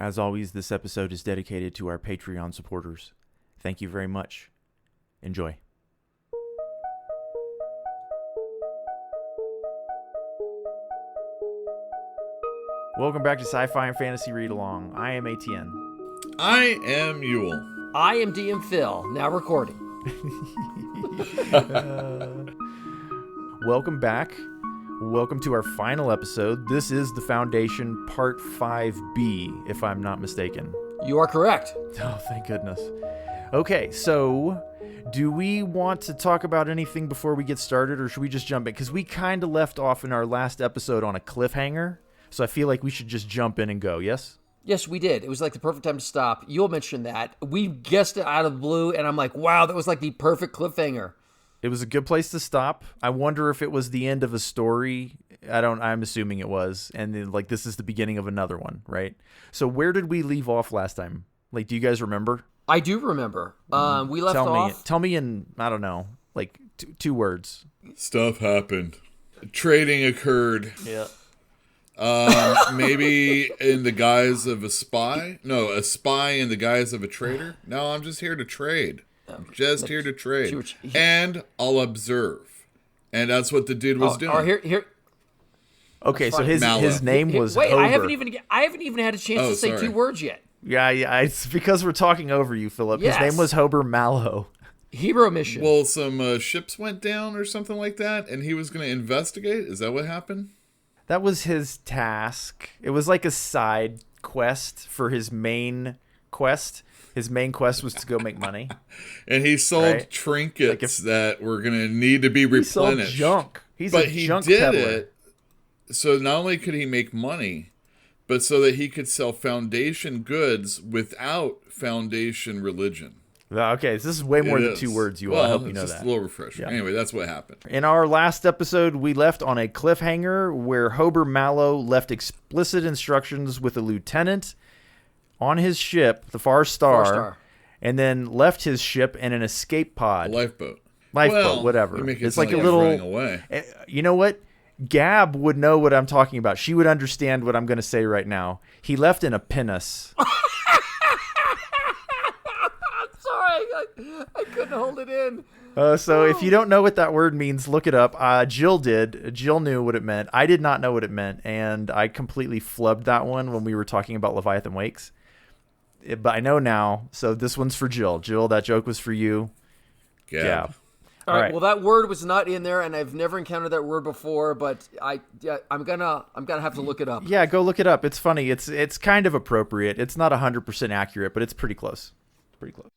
As always, this episode is dedicated to our Patreon supporters. Thank you very much. Enjoy. Welcome back to Sci-Fi and Fantasy Read-Along. I am ATN. I am Yule. I am DM Phil, now recording. Welcome back. Welcome to our final episode. This is The Foundation Part 5B, if I'm not mistaken. You are correct. Oh, thank goodness. Okay, so do we want to talk about anything before we get started, or should we just jump in? Because we kind of left off in our last episode on a cliffhanger, so I feel like we should just jump in and go, yes? Yes, we did. It was like the perfect time to stop. You'll mention that. We guessed it out of the blue, and I'm like, wow, that was like the perfect cliffhanger. It was a good place to stop. I wonder if it was the end of a story. I'm assuming it was. And then, like, this is the beginning of another one, right? So where did we leave off last time? Like, do you guys remember? I do remember. We left off. Tell me in, I don't know, like two words. Stuff happened. Trading occurred. Yeah. Maybe in the guise of a spy? No, a spy in the guise of a trader? No, I'm just here to trade. I'm just here to trade. And I'll observe. And that's what the dude was doing. Here. Okay, so his name was Wait, Hober. I haven't even had a chance to say 2 words yet. Yeah, it's because we're talking over you, Philip. Yes. His name was Hober Mallow. Hero mission. Well, some ships went down or something like that, and he was going to investigate? Is that what happened? That was his task. It was like a side quest for his main quest. His main quest was to go make money. And he sold trinkets that were going to need to be replenished. He sold junk. But he did it, so not only could he make money, but so that he could sell Foundation goods without Foundation religion. Okay, this is way more than 2 words, you all. I hope you know just that. A little refresher. Yeah. Anyway, that's what happened. In our last episode, we left on a cliffhanger where Hober Mallow left explicit instructions with a lieutenant on his ship, the Far Star, and then left his ship in an escape pod. A lifeboat. Whatever. It's like a little... running away. You know what? Gab would know what I'm talking about. She would understand what I'm going to say right now. He left in a pinnace. I couldn't hold it in. So if you don't know what that word means, look it up. Jill did. Jill knew what it meant. I did not know what it meant, and I completely flubbed that one when we were talking about Leviathan Wakes. But I know now, so this one's for Jill. Jill, that joke was for you. Gab. All right. Well, that word was not in there, and I've never encountered that word before. But I'm gonna have to look it up. Yeah, go look it up. It's funny. It's kind of appropriate. It's not 100% accurate, but it's pretty close. Pretty close.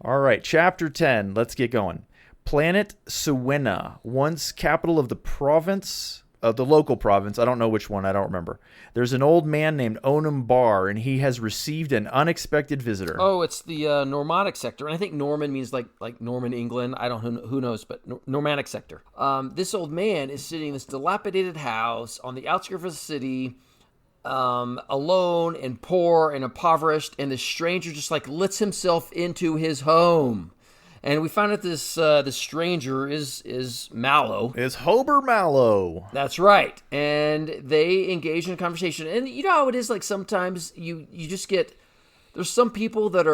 All right, Chapter 10. Let's get going. Planet Sewena, once capital of the province, of the local province. I don't know which one. I don't remember. There's an old man named Onum Bar, and he has received an unexpected visitor. Oh, it's the Normandic sector. And I think Norman means like Norman, England. I don't know, who knows, but Normandic sector. This old man is sitting in this dilapidated house on the outskirts of the city, alone and poor and impoverished, and the stranger just like lets himself into his home. And we find out this stranger is Mallow. It's Hober Mallow. That's right. And they engage in a conversation. And you know how it is, like sometimes you just get, there's some people that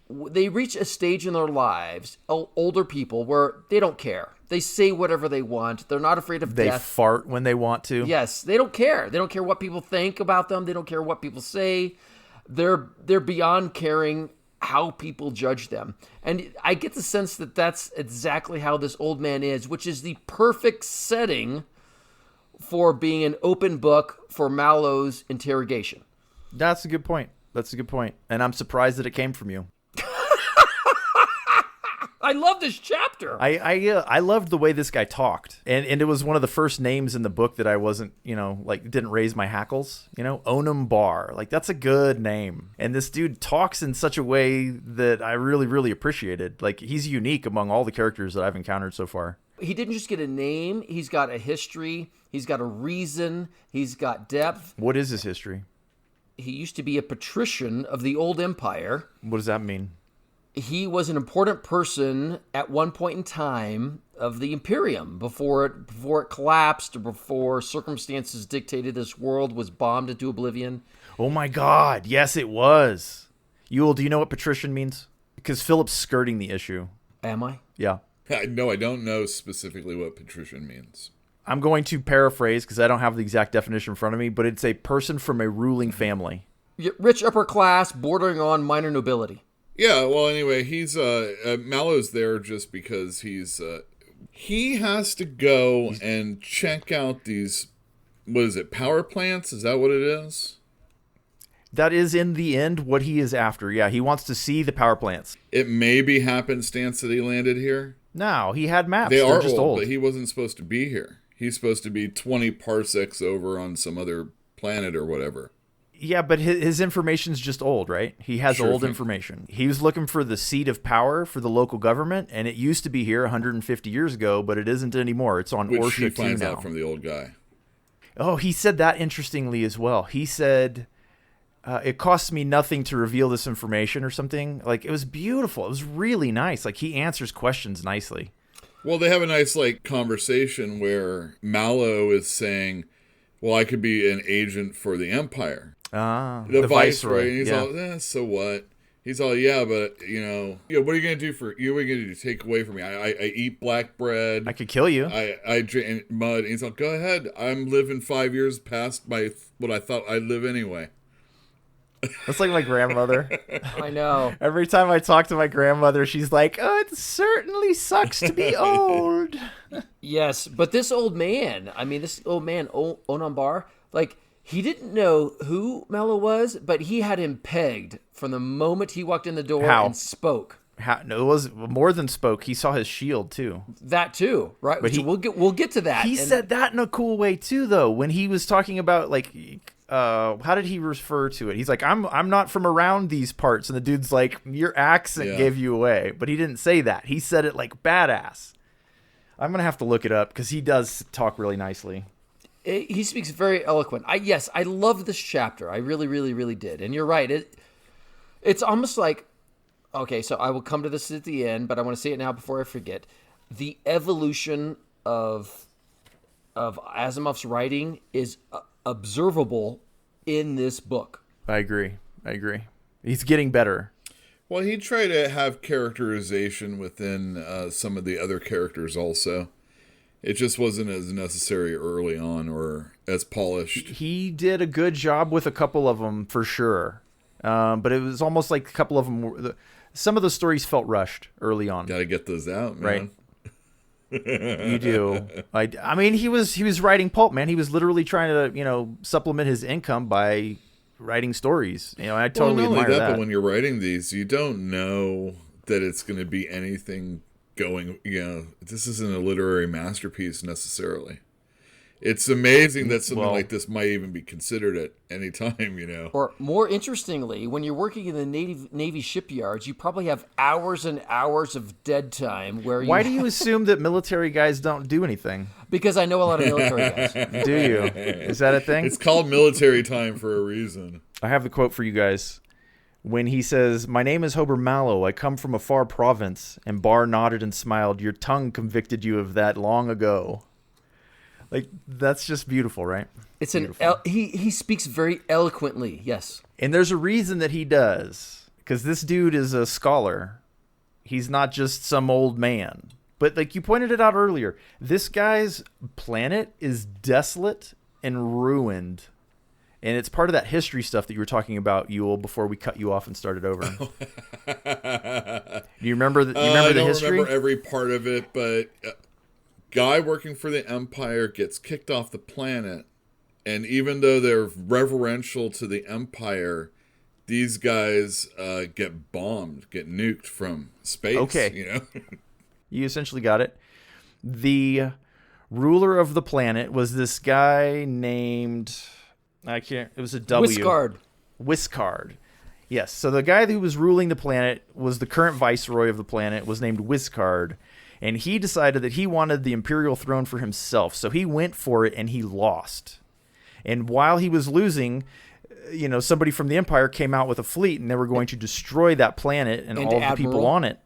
they reach a stage in their lives, older people, where they don't care. They say whatever they want. They're not afraid of death. They fart when they want to. Yes, they don't care. They don't care what people think about them. They don't care what people say. They're beyond caring how people judge them. And I get the sense that that's exactly how this old man is, which is the perfect setting for being an open book for Mallow's interrogation. That's a good point. And I'm surprised that it came from you. I love this chapter. I loved the way this guy talked, and it was one of the first names in the book that I wasn't, didn't raise my hackles. Onum Bar, like that's a good name, and this dude talks in such a way that I really, really appreciated. Like he's unique among all the characters that I've encountered so far. He didn't just get a name; he's got a history, he's got a reason, he's got depth. What is his history? He used to be a patrician of the old empire. What does that mean? He was an important person at one point in time. the Imperium before it collapsed, or before circumstances dictated this world was bombed into oblivion. Oh my God! Yes, it was. Yule, do you know what patrician means? Because Philip's skirting the issue. Am I? Yeah. No, I don't know specifically what patrician means. I'm going to paraphrase because I don't have the exact definition in front of me, but it's a person from a ruling family. Rich upper class, bordering on minor nobility. Yeah, well, anyway, he's Mallow's there just because he has to go and check out these, what is it, power plants? Is that what it is? That is, in the end, what he is after. Yeah, he wants to see the power plants. It may be happenstance that he landed here. No, he had maps. They They're are just old, old, but he wasn't supposed to be here. He's supposed to be 20 parsecs over on some other planet or whatever. Yeah, but his information's just old, right? He has old thing. information. He was looking for the seat of power for the local government, and it used to be here 150 years ago, but it isn't anymore. It's on Which Orsha he 2 finds now. out from the old guy. Oh, he said that interestingly as well. He said, it costs me nothing to reveal this information or something. Like, it was beautiful. It was really nice. Like, he answers questions nicely. Well, they have a nice, conversation where Mallow is saying, well, I could be an agent for the Empire. The Viceroy. And he's yeah. all, so what? He's all, yeah, but, what are you going to do what are you going to do to take away from me? I eat black bread. I could kill you. I drink mud. And he's all, go ahead. I'm living 5 years past what I thought I'd live anyway. That's like my grandmother. I know. Every time I talk to my grandmother, she's like, oh, it certainly sucks to be old. Yes, but this old man, Onam Bar, he didn't know who Mallow was, but he had him pegged from the moment he walked in the door and spoke. No, it was more than spoke. He saw his shield too. That too, right? But we'll get to that. He said that in a cool way too, though. When he was talking about how did he refer to it? He's like, I'm not from around these parts, and the dude's like, your accent gave you away, but he didn't say that. He said it like badass. I'm gonna have to look it up because he does talk really nicely. He speaks very eloquent. I love this chapter. I really, really, really did. And you're right. It's almost like, okay, so I will come to this at the end, but I want to say it now before I forget. The evolution of Asimov's writing is observable in this book. I agree. He's getting better. Well, he tried to have characterization within some of the other characters also. It just wasn't as necessary early on or as polished. He did a good job with a couple of them for sure. But it was almost like a couple of them some of the stories felt rushed early on. Got to get those out, man. Right. You do. I mean, he was writing pulp, man. He was literally trying to, supplement his income by writing stories. I totally admire that. But when you're writing these, you don't know that it's going to be anything going, this isn't a literary masterpiece necessarily. It's amazing that something like this might even be considered at any time, Or more interestingly, when you're working in the Navy shipyards, you probably have hours and hours of dead time where Why do you assume that military guys don't do anything? Because I know a lot of military guys. Do you? Is that a thing? It's called military time for a reason. I have the quote for you guys. When he says, "My name is Hober Mallow. I come from a far province." And Barr nodded and smiled. "Your tongue convicted you of that long ago." That's just beautiful, right? It's he speaks very eloquently, yes. And there's a reason that he does. Because this dude is a scholar. He's not just some old man. But you pointed it out earlier, this guy's planet is desolate and ruined. And it's part of that history stuff that you were talking about, Yule, before we cut you off and started over. Do you remember the history? I don't remember every part of it, but guy working for the Empire gets kicked off the planet. And even though they're reverential to the Empire, these guys get bombed, get nuked from space. Okay. You essentially got it. The ruler of the planet was this guy named... it was a W. Wiscard. Yes. So the guy who was ruling the planet was the current viceroy of the planet, was named Wiscard. And he decided that he wanted the imperial throne for himself. So he went for it and he lost. And while he was losing, somebody from the Empire came out with a fleet and they were going to destroy that planet and all of the people on it.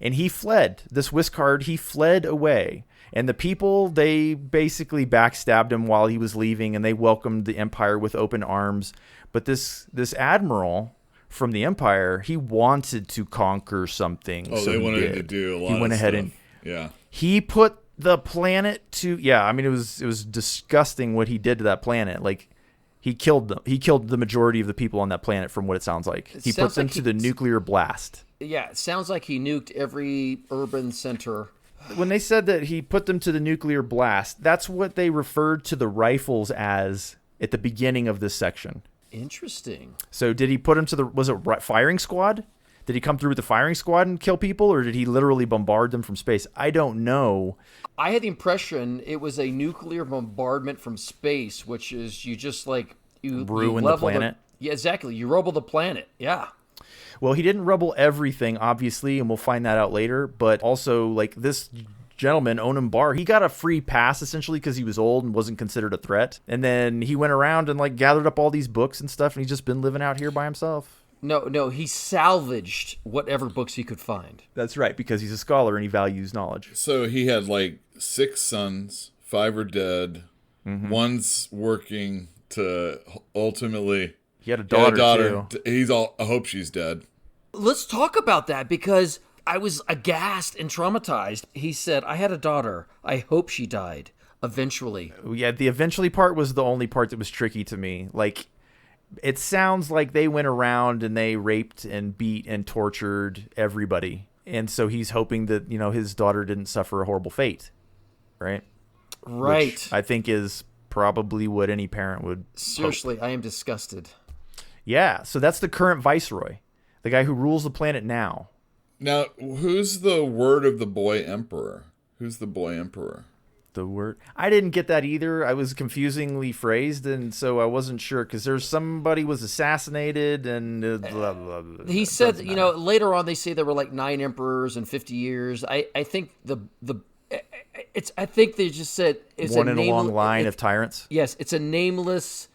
And he fled. This Wiscard, he fled away. And the people, they basically backstabbed him while he was leaving, and they welcomed the Empire with open arms. But this admiral from the Empire, he wanted to conquer something. Oh, so they wanted to do a lot. He went ahead and he put the planet to it was disgusting what he did to that planet. Like, he killed them. He killed the majority of the people on that planet, from what it sounds like. He put them to the nuclear blast. Yeah, it sounds like he nuked every urban center. When they said that he put them to the nuclear blast, that's what they referred to the rifles as at the beginning of this section. Interesting. So did he put them to was it firing squad? Did he come through with the firing squad and kill people, or did he literally bombard them from space? I don't know. I had the impression it was a nuclear bombardment from space, which is you just like you ruin the planet. Yeah, exactly. You rubble the planet. Yeah. Well, he didn't rubble everything, obviously, and we'll find that out later. But also, like, this gentleman, Onum Bar, he got a free pass, essentially, because he was old and wasn't considered a threat. And then he went around and, like, gathered up all these books and stuff, and he's just been living out here by himself. No, he salvaged whatever books he could find. That's right, because he's a scholar and he values knowledge. So he had, like, 6 sons, 5 are dead, one's working to ultimately... He had a daughter, too. I hope she's dead. Let's talk about that, because I was aghast and traumatized. He said, I had a daughter. I hope she died eventually. Yeah, the eventually part was the only part that was tricky to me. Like, it sounds like they went around and they raped and beat and tortured everybody. And so he's hoping that, his daughter didn't suffer a horrible fate. Right? Right. Which I think is probably what any parent would Seriously, hope. I am disgusted. Yeah, so that's the current viceroy, the guy who rules the planet now. Now, who's the word of the boy emperor? Who's the boy emperor? The word? I didn't get that either. I was confusingly phrased, and so I wasn't sure, because there's somebody was assassinated, and blah, blah, blah. He said, later on they say there were like 9 emperors in 50 years. I think I think they just said it's one in a long line of tyrants. Yes, it's a nameless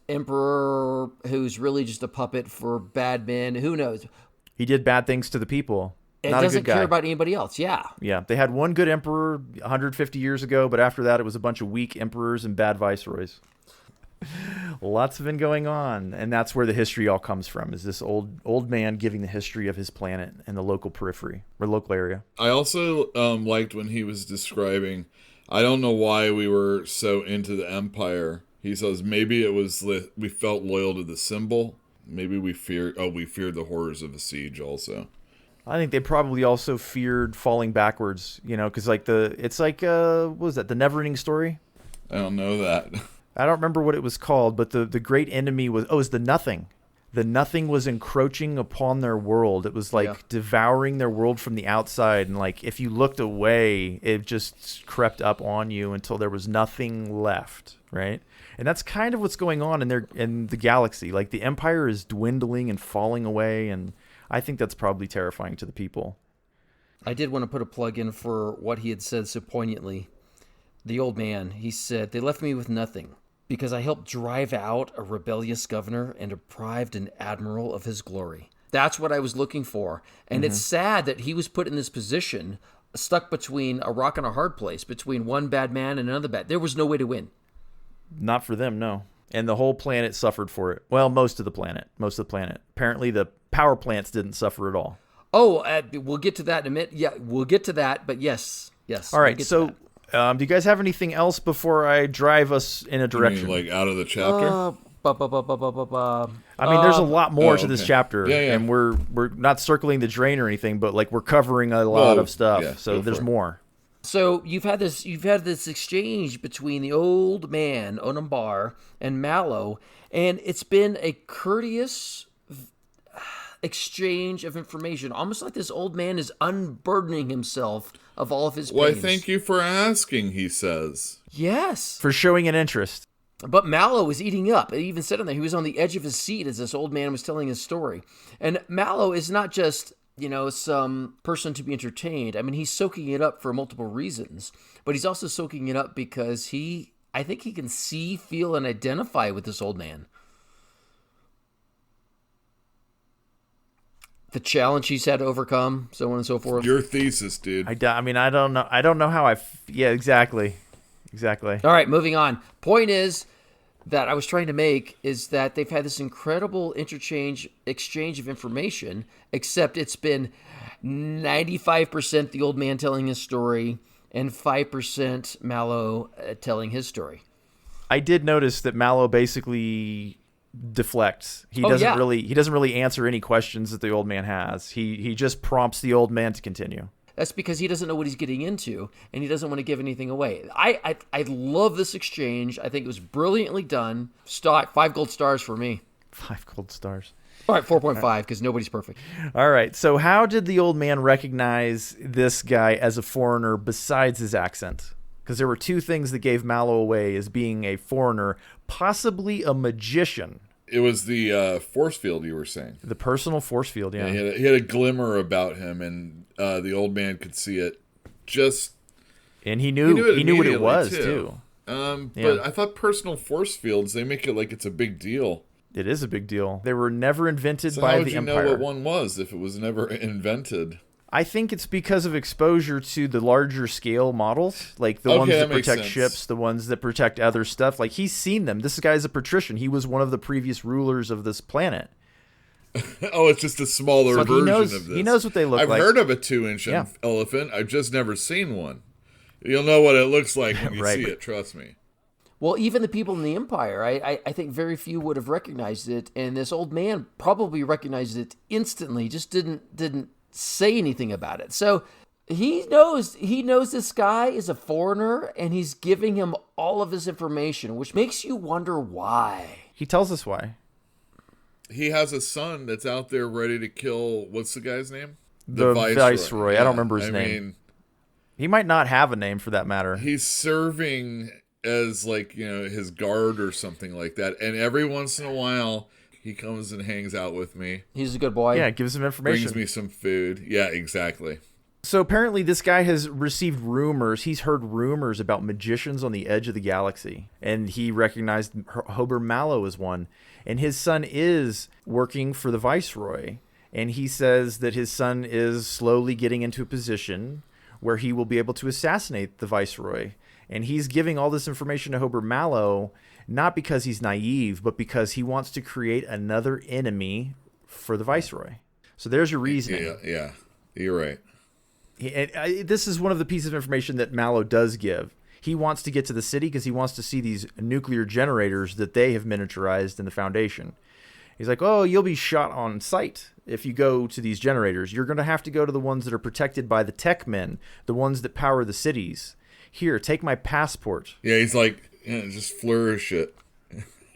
emperor who's really just a puppet for bad men. Who knows? He did bad things to the people. It Not doesn't a good guy. care about anybody else. Yeah. Yeah, they had one good emperor 150 years ago, but after that it was a bunch of weak emperors and bad viceroys. Lots have been going on, and that's where the history all comes from, is this old man giving the history of his planet and the local periphery, or local area. I also liked when he was describing, I don't know why we were so into the Empire. He says maybe it was we felt loyal to the symbol. Maybe we feared the horrors of a siege also. I think they probably also feared falling backwards, because what was that, the Neverending Story? I don't know that. I don't remember what it was called, but the great enemy was, it was the Nothing. The Nothing was encroaching upon their world. It was devouring their world from the outside, and like if you looked away, it just crept up on you until there was nothing left, right? And that's kind of what's going on in the galaxy. Like, the Empire is dwindling and falling away, and I think that's probably terrifying to the people. I did want to put a plug in for what he had said so poignantly. The old man, he said, they left me with nothing because I helped drive out a rebellious governor and deprived an admiral of his glory. That's what I was looking for. And it's sad that he was put in this position, stuck between a rock and a hard place, between one bad man and another bad. There was no way to win. Not for them, no. And the whole planet suffered for it. Well, most of the planet. Apparently the power plants didn't suffer at all. Oh, we'll get to that in a minute. Yeah, we'll get to that, but yes. All right, so do you guys have anything else before I drive us in a direction? You mean, like, out of the chapter? I mean, there's a lot more to this chapter, yeah. and we're not circling the drain or anything, but like we're covering a lot of stuff, so there's more. So you've had this exchange between the old man Onum Bar and Mallow, and it's been a courteous exchange of information, almost like this old man is unburdening himself of all of his pains. Why, thank you for asking, he says. Yes. For showing an interest. But Mallow was eating up. He even said in there, he was on the edge of his seat as this old man was telling his story. And Mallow is not just, some person to be entertained. I mean, he's soaking it up for multiple reasons, but he's also soaking it up because I think he can see, feel, and identify with this old man. the challenge he's had to overcome, so on and so forth. Your thesis, dude. I don't know. I don't know how yeah, exactly. Exactly. All right, moving on. Point is that I was trying to make is that they've had this incredible exchange of information, except it's been 95% the old man telling his story and 5% Mallow telling his story. I did notice that Mallow basically deflects. He doesn't really answer any questions that the old man has. He just prompts the old man to continue. That's because he doesn't know what he's getting into, and he doesn't want to give anything away. I love this exchange. I think it was brilliantly done. 5 gold stars for me. 5 gold stars. All right, 4.5, because nobody's perfect. All right, so how did the old man recognize this guy as a foreigner besides his accent? Because there were 2 things that gave Mallow away as being a foreigner, possibly a magician. It was the force field you were saying. The personal force field, yeah. He had a glimmer about him, and the old man could see it. And he knew what it was too. But I thought personal force fields, they make it like it's a big deal. It is a big deal. They were never invented So by how would the you Empire. know what one was if it was never invented? I think it's because of exposure to the larger scale models, like the ones that protect ships, the ones that protect other stuff. Like, he's seen them. This guy's a patrician. He was one of the previous rulers of this planet. Oh, it's just a smaller version of this. He knows what they look like. I've heard of a 2-inch elephant. I've just never seen one. You'll know what it looks like when you see it, trust me. Well, even the people in the Empire, I think very few would have recognized it, and this old man probably recognized it instantly, just didn't say anything about it. So he knows this guy is a foreigner, and he's giving him all of this information, which makes you wonder why. He tells us why. He has a son that's out there ready to kill, what's the guy's name? The Viceroy. Yeah. I don't remember his name. Mean, he might not have a name for that matter. He's serving as his guard or something like that. And every once in a while, he comes and hangs out with me. He's a good boy. Yeah, gives him information. Brings me some food. Yeah, exactly. So apparently this guy has received rumors. He's heard rumors about magicians on the edge of the galaxy. And he recognized Hober Mallow as one. And his son is working for the Viceroy. And he says that his son is slowly getting into a position where he will be able to assassinate the Viceroy. And he's giving all this information to Hober Mallow, not because he's naive, but because he wants to create another enemy for the Viceroy. So there's your reasoning. Yeah, you're right. This is one of the pieces of information that Mallow does give. He wants to get to the city because he wants to see these nuclear generators that they have miniaturized in the Foundation. He's like, oh, you'll be shot on sight if you go to these generators. You're going to have to go to the ones that are protected by the tech men, the ones that power the cities. Here, take my passport. Yeah, he's like, just flourish it.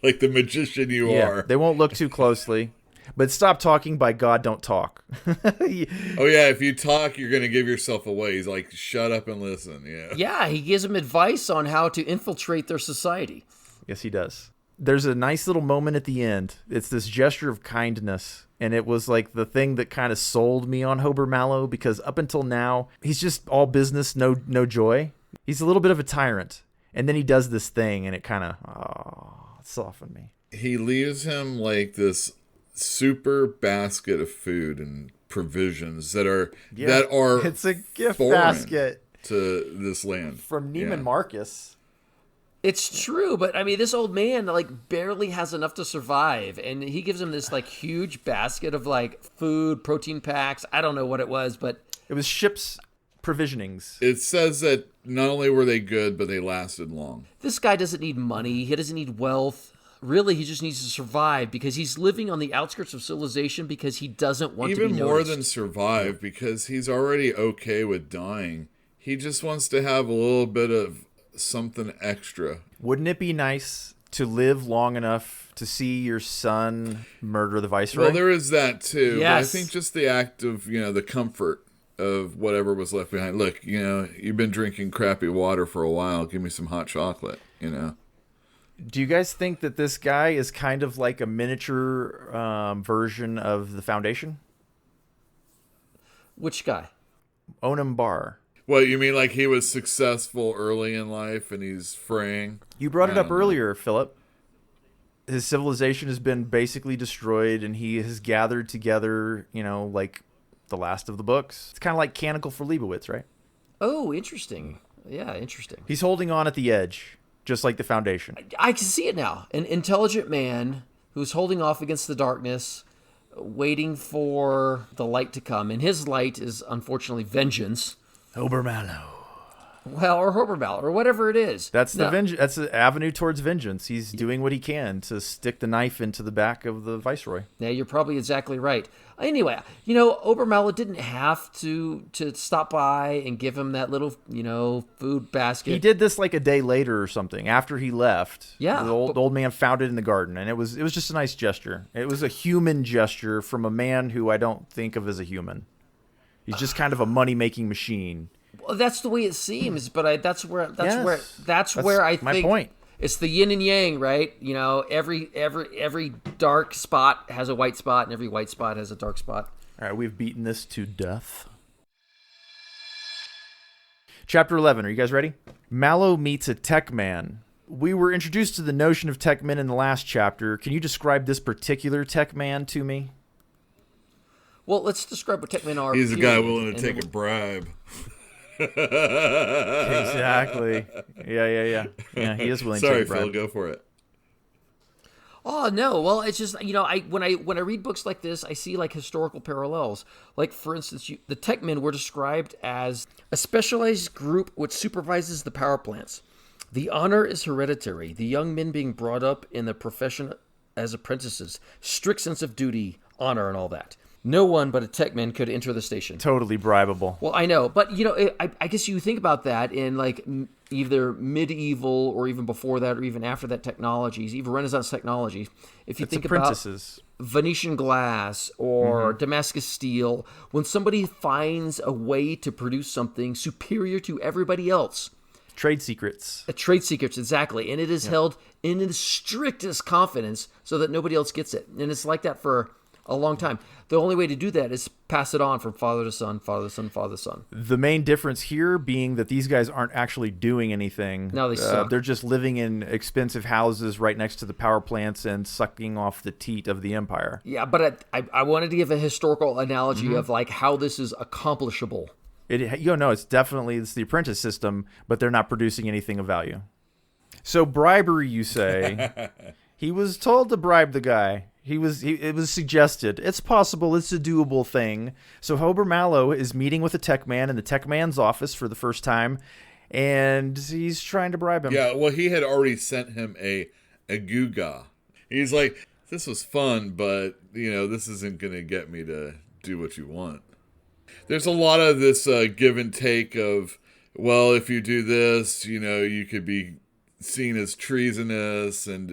Like the magician you are. They won't look too closely. But stop talking, by God, don't talk. Oh, yeah, if you talk, you're going to give yourself away. He's like, shut up and listen. Yeah, he gives him advice on how to infiltrate their society. Yes, he does. There's a nice little moment at the end. It's this gesture of kindness. And it was like the thing that kind of sold me on Hober Mallow, because up until now, he's just all business, no joy. He's a little bit of a tyrant. And then he does this thing, and it kind of softened me. He leaves him like this super basket of food and provisions that are it's a gift basket to this land from Neiman Marcus. It's true, but I mean, this old man barely has enough to survive, and he gives him this huge basket of food, protein packs. I don't know what it was, but it was ship's provisionings. It says that not only were they good, but they lasted long. This guy doesn't need money. He doesn't need wealth. Really, he just needs to survive because he's living on the outskirts of civilization because he doesn't want to be noticed. Even more than survive, because he's already okay with dying. He just wants to have a little bit of something extra. Wouldn't it be nice to live long enough to see your son murder the Viceroy? Well, there is that too. Yes. But I think just the act of, the comfort of whatever was left behind. Look, you've been drinking crappy water for a while. Give me some hot chocolate, Do you guys think that this guy is kind of like a miniature version of the Foundation? Which guy? Onam Bar. What, you mean like he was successful early in life and he's fraying? You brought it up earlier, Philip. His civilization has been basically destroyed, and he has gathered together, like the last of the books. It's kind of like Canonical for Leibowitz, right? Oh, interesting. Yeah, interesting. He's holding on at the edge, just like the Foundation. I can see it now. An intelligent man who's holding off against the darkness, waiting for the light to come. And his light is, unfortunately, vengeance. Hober Mallow. Well, or Hober Mallow, or whatever it is. That's That's the avenue towards vengeance. He's doing what he can to stick the knife into the back of the Viceroy. Yeah, you're probably exactly right. Anyway, Hober Mallow didn't have to stop by and give him that little, food basket. He did this like a day later or something after he left. Yeah, the old man found it in the garden, and it was just a nice gesture. It was a human gesture from a man who I don't think of as a human. He's just kind of a money-making machine. Well, that's the way it seems, but that's where I think my point. It's the yin and yang, right? Every dark spot has a white spot, and every white spot has a dark spot. All right, we've beaten this to death. Chapter 11. Are you guys ready? Mallow meets a tech man. We were introduced to the notion of tech men in the last chapter. Can you describe this particular tech man to me? Well, let's describe what tech men are. He's a guy willing to take a bribe. Exactly. Yeah, he is willing to take a bribe. Phil, go for it. Oh no! Well, it's just when I read books like this, I see like historical parallels. Like for instance, the tech men were described as a specialized group which supervises the power plants. The honor is hereditary. The young men being brought up in the profession as apprentices, strict sense of duty, honor, and all that. No one but a tech man could enter the station. Totally bribable. Well, I know, but I guess you think about that in like either medieval or even before that or even after that technologies, even Renaissance technologies. If you think about Venetian glass or Damascus steel, when somebody finds a way to produce something superior to everybody else. Trade secrets. Trade secrets, exactly. And it is held in the strictest confidence so that nobody else gets it. And it's like that for a long time. The only way to do that is pass it on from father to son, father to son, father to son. The main difference here being that these guys aren't actually doing anything. No, they suck. They're just living in expensive houses right next to the power plants and sucking off the teat of the empire. Yeah, but I wanted to give a historical analogy of like how this is accomplishable. It's the apprentice system, but they're not producing anything of value. So bribery, you say? He was told to bribe the guy. It was suggested. It's possible. It's a doable thing. So Hober Mallow is meeting with a tech man in the tech man's office for the first time, and he's trying to bribe him. Yeah, well, he had already sent him a Guga. He's like, this was fun, but, this isn't going to get me to do what you want. There's a lot of this give and take of, well, if you do this, you could be seen as treasonous, and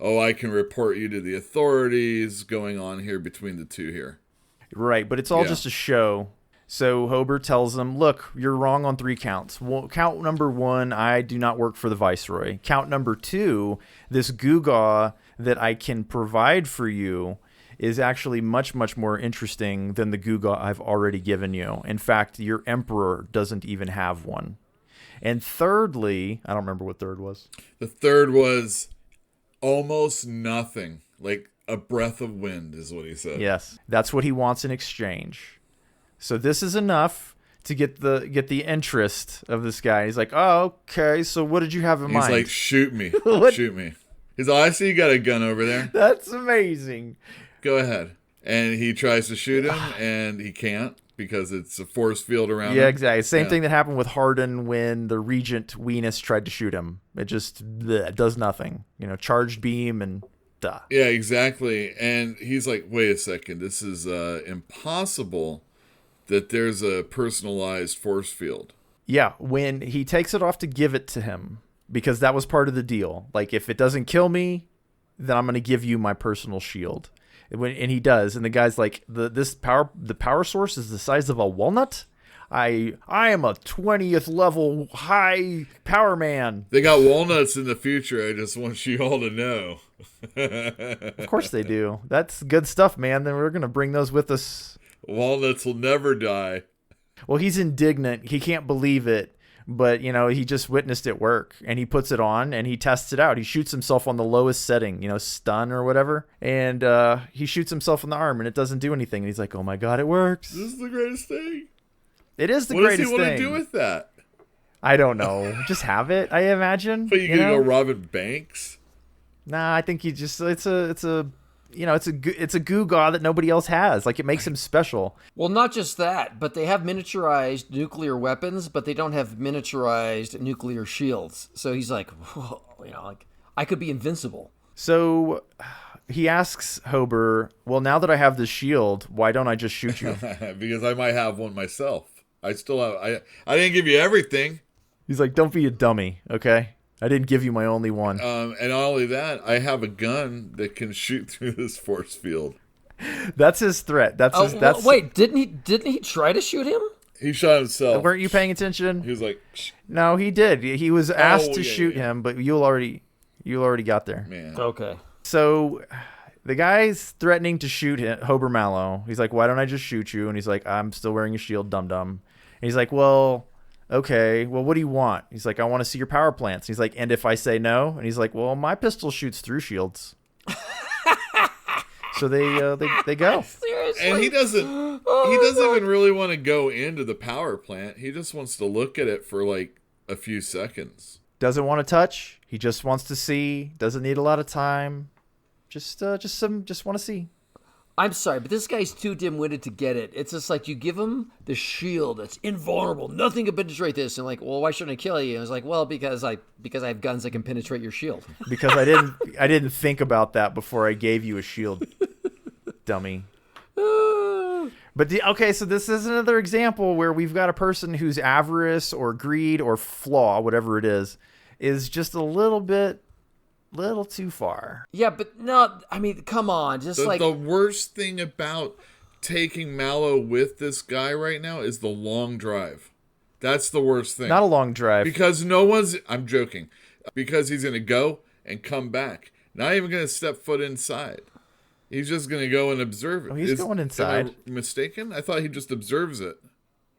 I can report you to the authorities going on here between the two here. Right, but it's all just a show. So Hober tells them, look, you're wrong on 3 counts. Well, count number 1, I do not work for the Viceroy. Count number 2, this gewgaw that I can provide for you is actually much, much more interesting than the gewgaw I've already given you. In fact, your emperor doesn't even have one. And thirdly, I don't remember what third was. The third was almost nothing. Like a breath of wind is what he said. Yes, that's what he wants in exchange. So this is enough to get the interest of this guy. He's like, oh, okay, so what did you have in mind? He's like, shoot me. Shoot me. He's like, I see you got a gun over there. That's amazing. Go ahead. And he tries to shoot him, and he can't. Because it's a force field around him. Yeah, exactly. Same thing that happened with Hardin when the Regent Venus tried to shoot him. It just does nothing. Charged beam and duh. Yeah, exactly. And he's like, wait a second. This is impossible that there's a personalized force field. Yeah, when he takes it off to give it to him, because that was part of the deal. Like, if it doesn't kill me, then I'm going to give you my personal shield. And he does, and the guy's like, the power source is the size of a walnut. I am a 20th level high power man. They got walnuts in the future. I just want you all to know. Of course they do. That's good stuff, man. Then we're gonna bring those with us. Walnuts will never die. Well, he's indignant. He can't believe it. but he just witnessed it work, and he puts it on and he tests it out. He shoots himself on the lowest setting, stun or whatever, and he shoots himself in the arm and it doesn't do anything. And he's like, oh my God, it works. This is the greatest thing. It is the greatest thing. What does he want to do with that? I don't know. Just have it, I imagine. But you can go robbing banks? Nah, I think it's a goo gaw that nobody else has. Like, it makes him special. Well, not just that, but they have miniaturized nuclear weapons, but they don't have miniaturized nuclear shields. So he's like, whoa, I could be invincible. So he asks Hober, well, now that I have this shield, why don't I just shoot you? Because I might have one myself. I didn't give you everything. He's like, don't be a dummy, okay? I didn't give you my only one. And not only that, I have a gun that can shoot through this force field. That's his threat. Wait, didn't he try to shoot him? He shot himself. Weren't you paying attention? He was like, no, he did. He was asked to shoot him, but you already got there. Man. Okay. So the guy's threatening to shoot Hober Mallow. He's like, why don't I just shoot you? And he's like, I'm still wearing a shield, dum-dum. And he's like, well, okay, well, what do you want? He's like, I want to see your power plants. He's like, and if I say no? And he's like, well, my pistol shoots through shields. So they go. Seriously? And he doesn't even really want to go into the power plant. He just wants to look at it for like a few seconds. Doesn't want to touch. He just wants to see. Doesn't need a lot of time. Just want to see. I'm sorry, but this guy's too dim-witted to get it. It's just like, you give him the shield that's invulnerable. Nothing can penetrate this. And like, well, why shouldn't I kill you? And I was like, well, because I have guns that can penetrate your shield. Because I didn't think about that before I gave you a shield, dummy. But okay, so this is another example where we've got a person whose avarice or greed or flaw, whatever it is just a little too far. Yeah, but no, I mean, come on. The worst thing about taking Mallow with this guy right now is the long drive. That's the worst thing. Not a long drive. Because I'm joking. Because he's going to go and come back. Not even going to step foot inside. He's just going to go and observe it. Oh, he's going inside. Am I mistaken? I thought he just observes it.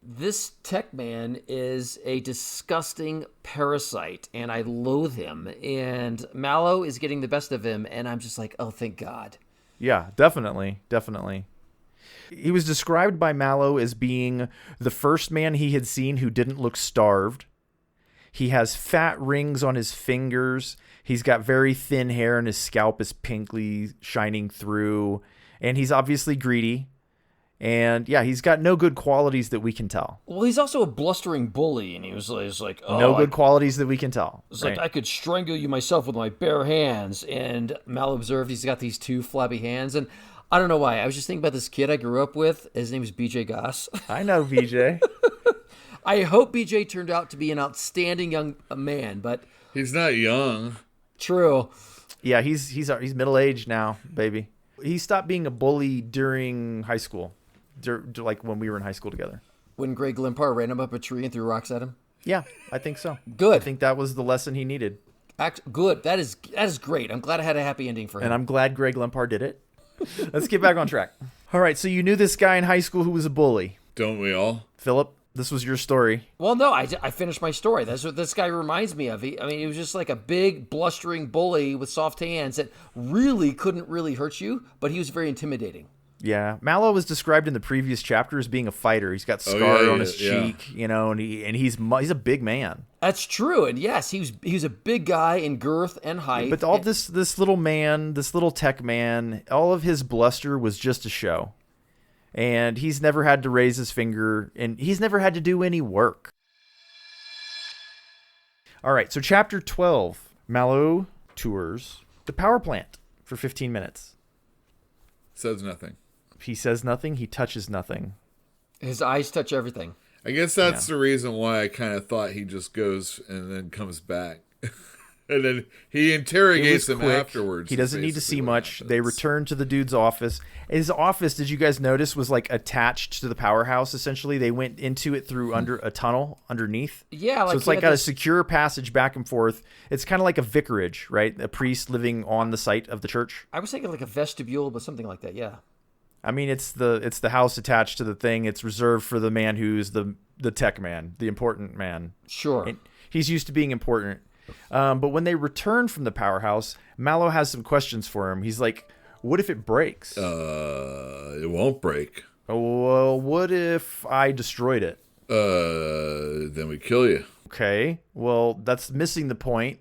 This tech man is a disgusting parasite, and I loathe him. And Mallow is getting the best of him, and I'm just like, oh, thank God. Yeah, definitely. He was described by Mallow as being the first man he had seen who didn't look starved. He has fat rings on his fingers. He's got very thin hair, and his scalp is pinkly shining through. And he's obviously greedy. And yeah, he's got no good qualities that we can tell. Well, he's also a blustering bully, and he's like, oh, no good qualities that we can tell. It's right? Like, I could strangle you myself with my bare hands. And Mal observed he's got these two flabby hands, and I don't know why. I was just thinking about this kid I grew up with. His name is BJ Goss. I know BJ. I hope BJ turned out to be an outstanding young man, but he's not young. True. Yeah, he's middle-aged now, baby. He stopped being a bully during high school. Like when we were in high school together. When Greg Limpar ran him up a tree and threw rocks at him? Yeah, I think so. Good. I think that was the lesson he needed. Good. That is great. I'm glad I had a happy ending for him. And I'm glad Greg Limpar did it. Let's get back on track. All right, so you knew this guy in high school who was a bully. Don't we all? Philip, this was your story. Well, no, I finished my story. That's what this guy reminds me of. He was just like a big, blustering bully with soft hands that couldn't really hurt you, but he was very intimidating. Yeah, Mallow was described in the previous chapter as being a fighter. He's got scar on his cheek, and he's a big man. That's true, and yes, he's a big guy in girth and height. But all this little man, this little tech man, all of his bluster was just a show, and he's never had to raise his finger, and he's never had to do any work. All right, so chapter 12, Mallow tours the power plant for 15 minutes. Says nothing. He says nothing. He touches nothing. His eyes touch everything. I guess that's the reason why I kind of thought he just goes and then comes back. And then he interrogates him afterwards. He doesn't need to see much. They return to the dude's office. His office, did you guys notice, was like attached to the powerhouse, essentially. They went into it through under a tunnel underneath. Yeah. So it's like got a secure passage back and forth. It's kind of like a vicarage, right? A priest living on the site of the church. I was thinking like a vestibule, but something like that, yeah. I mean, it's the house attached to the thing. It's reserved for the man who's the tech man, the important man. Sure. And he's used to being important. But when they return from the powerhouse, Mallow has some questions for him. He's like, what if it breaks? It won't break. Well, what if I destroyed it? Then we kill you. Okay. Well, that's missing the point.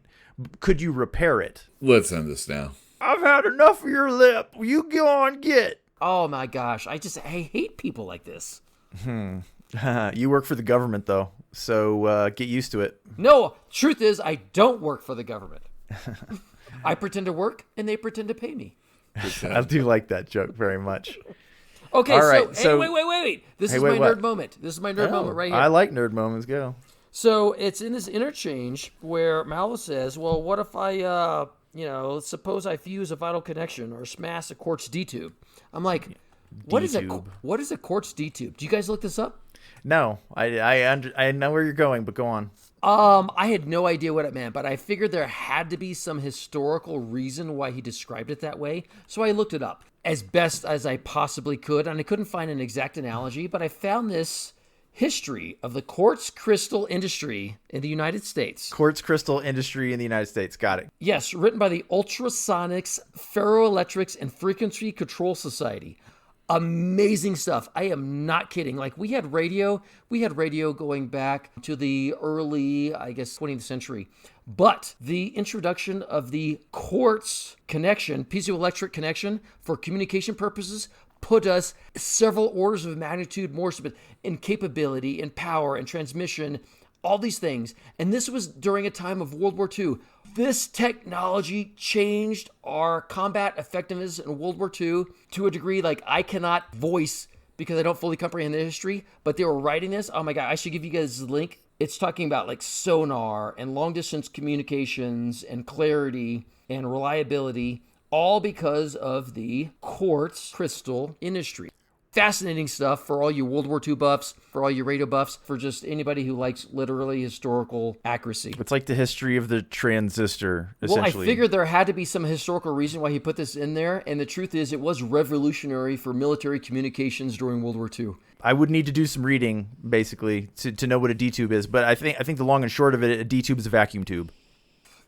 Could you repair it? Let's end this now. I've had enough of your lip. You go on, get. Oh my gosh. I hate people like this. You work for the government, though, so get used to it. No, truth is, I don't work for the government. I pretend to work, and they pretend to pay me. I do like that joke very much. Okay, all right, so hey, wait. This is my nerd moment. This is my nerd moment right here. I like nerd moments. Go. So it's in this interchange where Mallow says, well, what if I, suppose I fuse a vital connection or smash a quartz D-tube? I'm like, what is a quartz D-tube? Do you guys look this up? No, I know where you're going, but go on. I had no idea what it meant, but I figured there had to be some historical reason why he described it that way, so I looked it up as best as I possibly could, and I couldn't find an exact analogy, but I found this history of the quartz crystal industry in the United States. Quartz crystal industry in the United States. Got it. Yes, written by the Ultrasonics, Ferroelectrics, and Frequency Control Society. Amazing stuff. I am not kidding. Like, we had radio going back to the early, 20th century. But the introduction of the quartz connection, piezoelectric connection for communication purposes, put us several orders of magnitude more in capability, in power, and transmission, all these things. And this was during a time of World War II. This technology changed our combat effectiveness in World War II to a degree like I cannot voice because I don't fully comprehend the history, but they were writing this. Oh my God, I should give you guys the link. It's talking about like sonar and long distance communications and clarity and reliability, all because of the quartz crystal industry. Fascinating stuff for all you World War II buffs, for all you radio buffs, for just anybody who likes literally historical accuracy. It's like the history of the transistor, essentially. Well, I figured there had to be some historical reason why he put this in there, and the truth is it was revolutionary for military communications during World War II. I would need to do some reading, basically, to know what a D-tube is, but I think the long and short of it, a D-tube is a vacuum tube.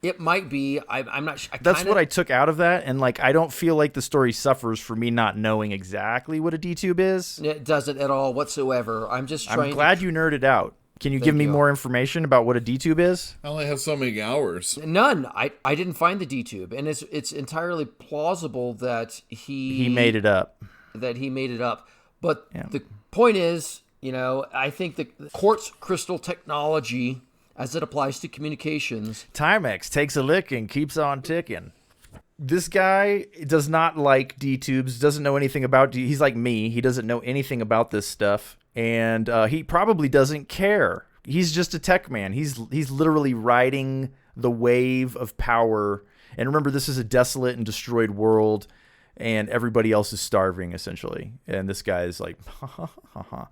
It might be. I'm not sure. That's what I took out of that, and I don't feel like the story suffers for me not knowing exactly what a D-tube is. It doesn't at all whatsoever. I'm glad you nerded out. Can you give me more information about what a D-tube is? I only have so many hours. None. I didn't find the D-tube, and it's entirely plausible that he made it up. But the point is, I think the quartz crystal technology, as it applies to communications. Timex takes a lick and keeps on ticking. This guy does not like D-tubes, doesn't know anything about he's like me. He doesn't know anything about this stuff, and he probably doesn't care. He's just a tech man. He's literally riding the wave of power. And remember, this is a desolate and destroyed world, and everybody else is starving, essentially. And this guy is like, ha, ha, ha, ha.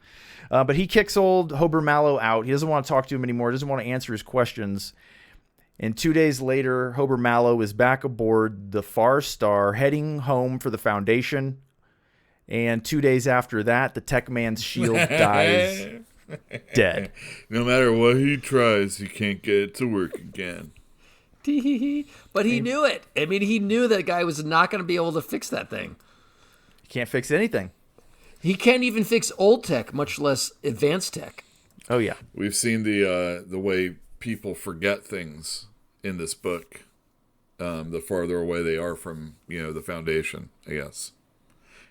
But he kicks old Hober Mallow out. He doesn't want to talk to him anymore. Doesn't want to answer his questions. And 2 days later, Hober Mallow is back aboard the Far Star, heading home for the Foundation. And 2 days after that, the tech man's shield dies dead. No matter what he tries, he can't get it to work again. But he knew it. I mean, he knew that guy was not going to be able to fix that thing. He can't fix anything. He can't even fix old tech, much less advanced tech. Oh, yeah. We've seen the way people forget things in this book, the farther away they are from, the Foundation, I guess.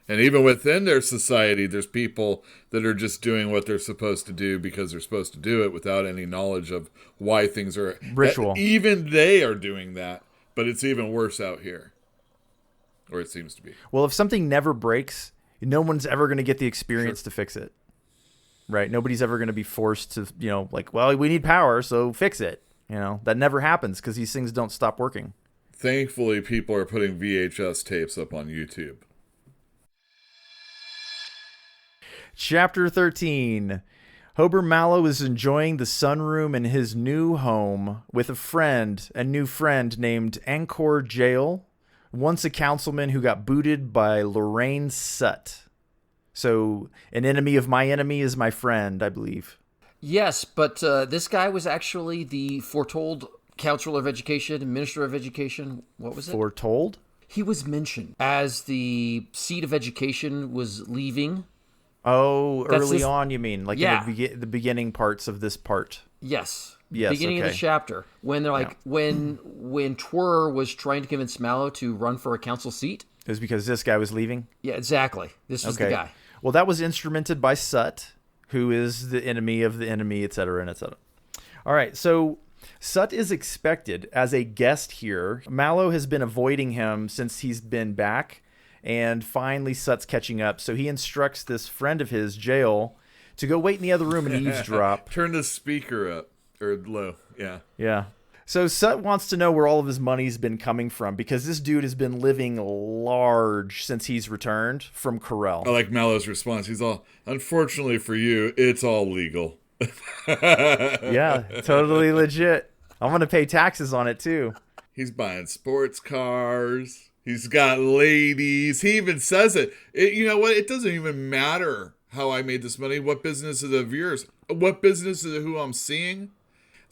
And even within their society, there's people that are just doing what they're supposed to do because they're supposed to do it without any knowledge of why things are... Ritual. Even they are doing that, but it's even worse out here. Or it seems to be. Well, if something never breaks, no one's ever going to get the experience to fix it. Right? Nobody's ever going to be forced to, we need power, so fix it. That never happens because these things don't stop working. Thankfully, people are putting VHS tapes up on YouTube. Chapter 13. Hober Mallow is enjoying the sunroom in his new home with a new friend named Angkor Jail, once a councilman who got booted by Lorraine Sutt. So an enemy of my enemy is my friend, I believe. Yes, but this guy was actually the foretold Counselor of Education, Minister of Education. What was it? Foretold? He was mentioned as the seat of education was leaving. Oh, early on, you mean? Like Yeah. in the beginning parts of this part. Yes. Yes, Beginning of the chapter. When they're like, when Twir was trying to convince Mallow to run for a council seat. It was because this guy was leaving? Yeah, exactly. This was the guy. Well, that was instrumented by Sut, who is the enemy of the enemy, et cetera, and et cetera. All right, so Sut is expected as a guest here. Mallow has been avoiding him since he's been back, and finally Sut's catching up. So he instructs this friend of his, Jail, to go wait in the other room and eavesdrop. Turn the speaker up, or low, yeah. Yeah. So Sut wants to know where all of his money's been coming from because this dude has been living large since he's returned from Corel. I like Mallow's response. He's all, unfortunately for you, it's all legal. Yeah, totally legit. I'm going to pay taxes on it too. He's buying sports cars. He's got ladies. He even says it. You know what? It doesn't even matter how I made this money. What business is of yours? What business is who I'm seeing?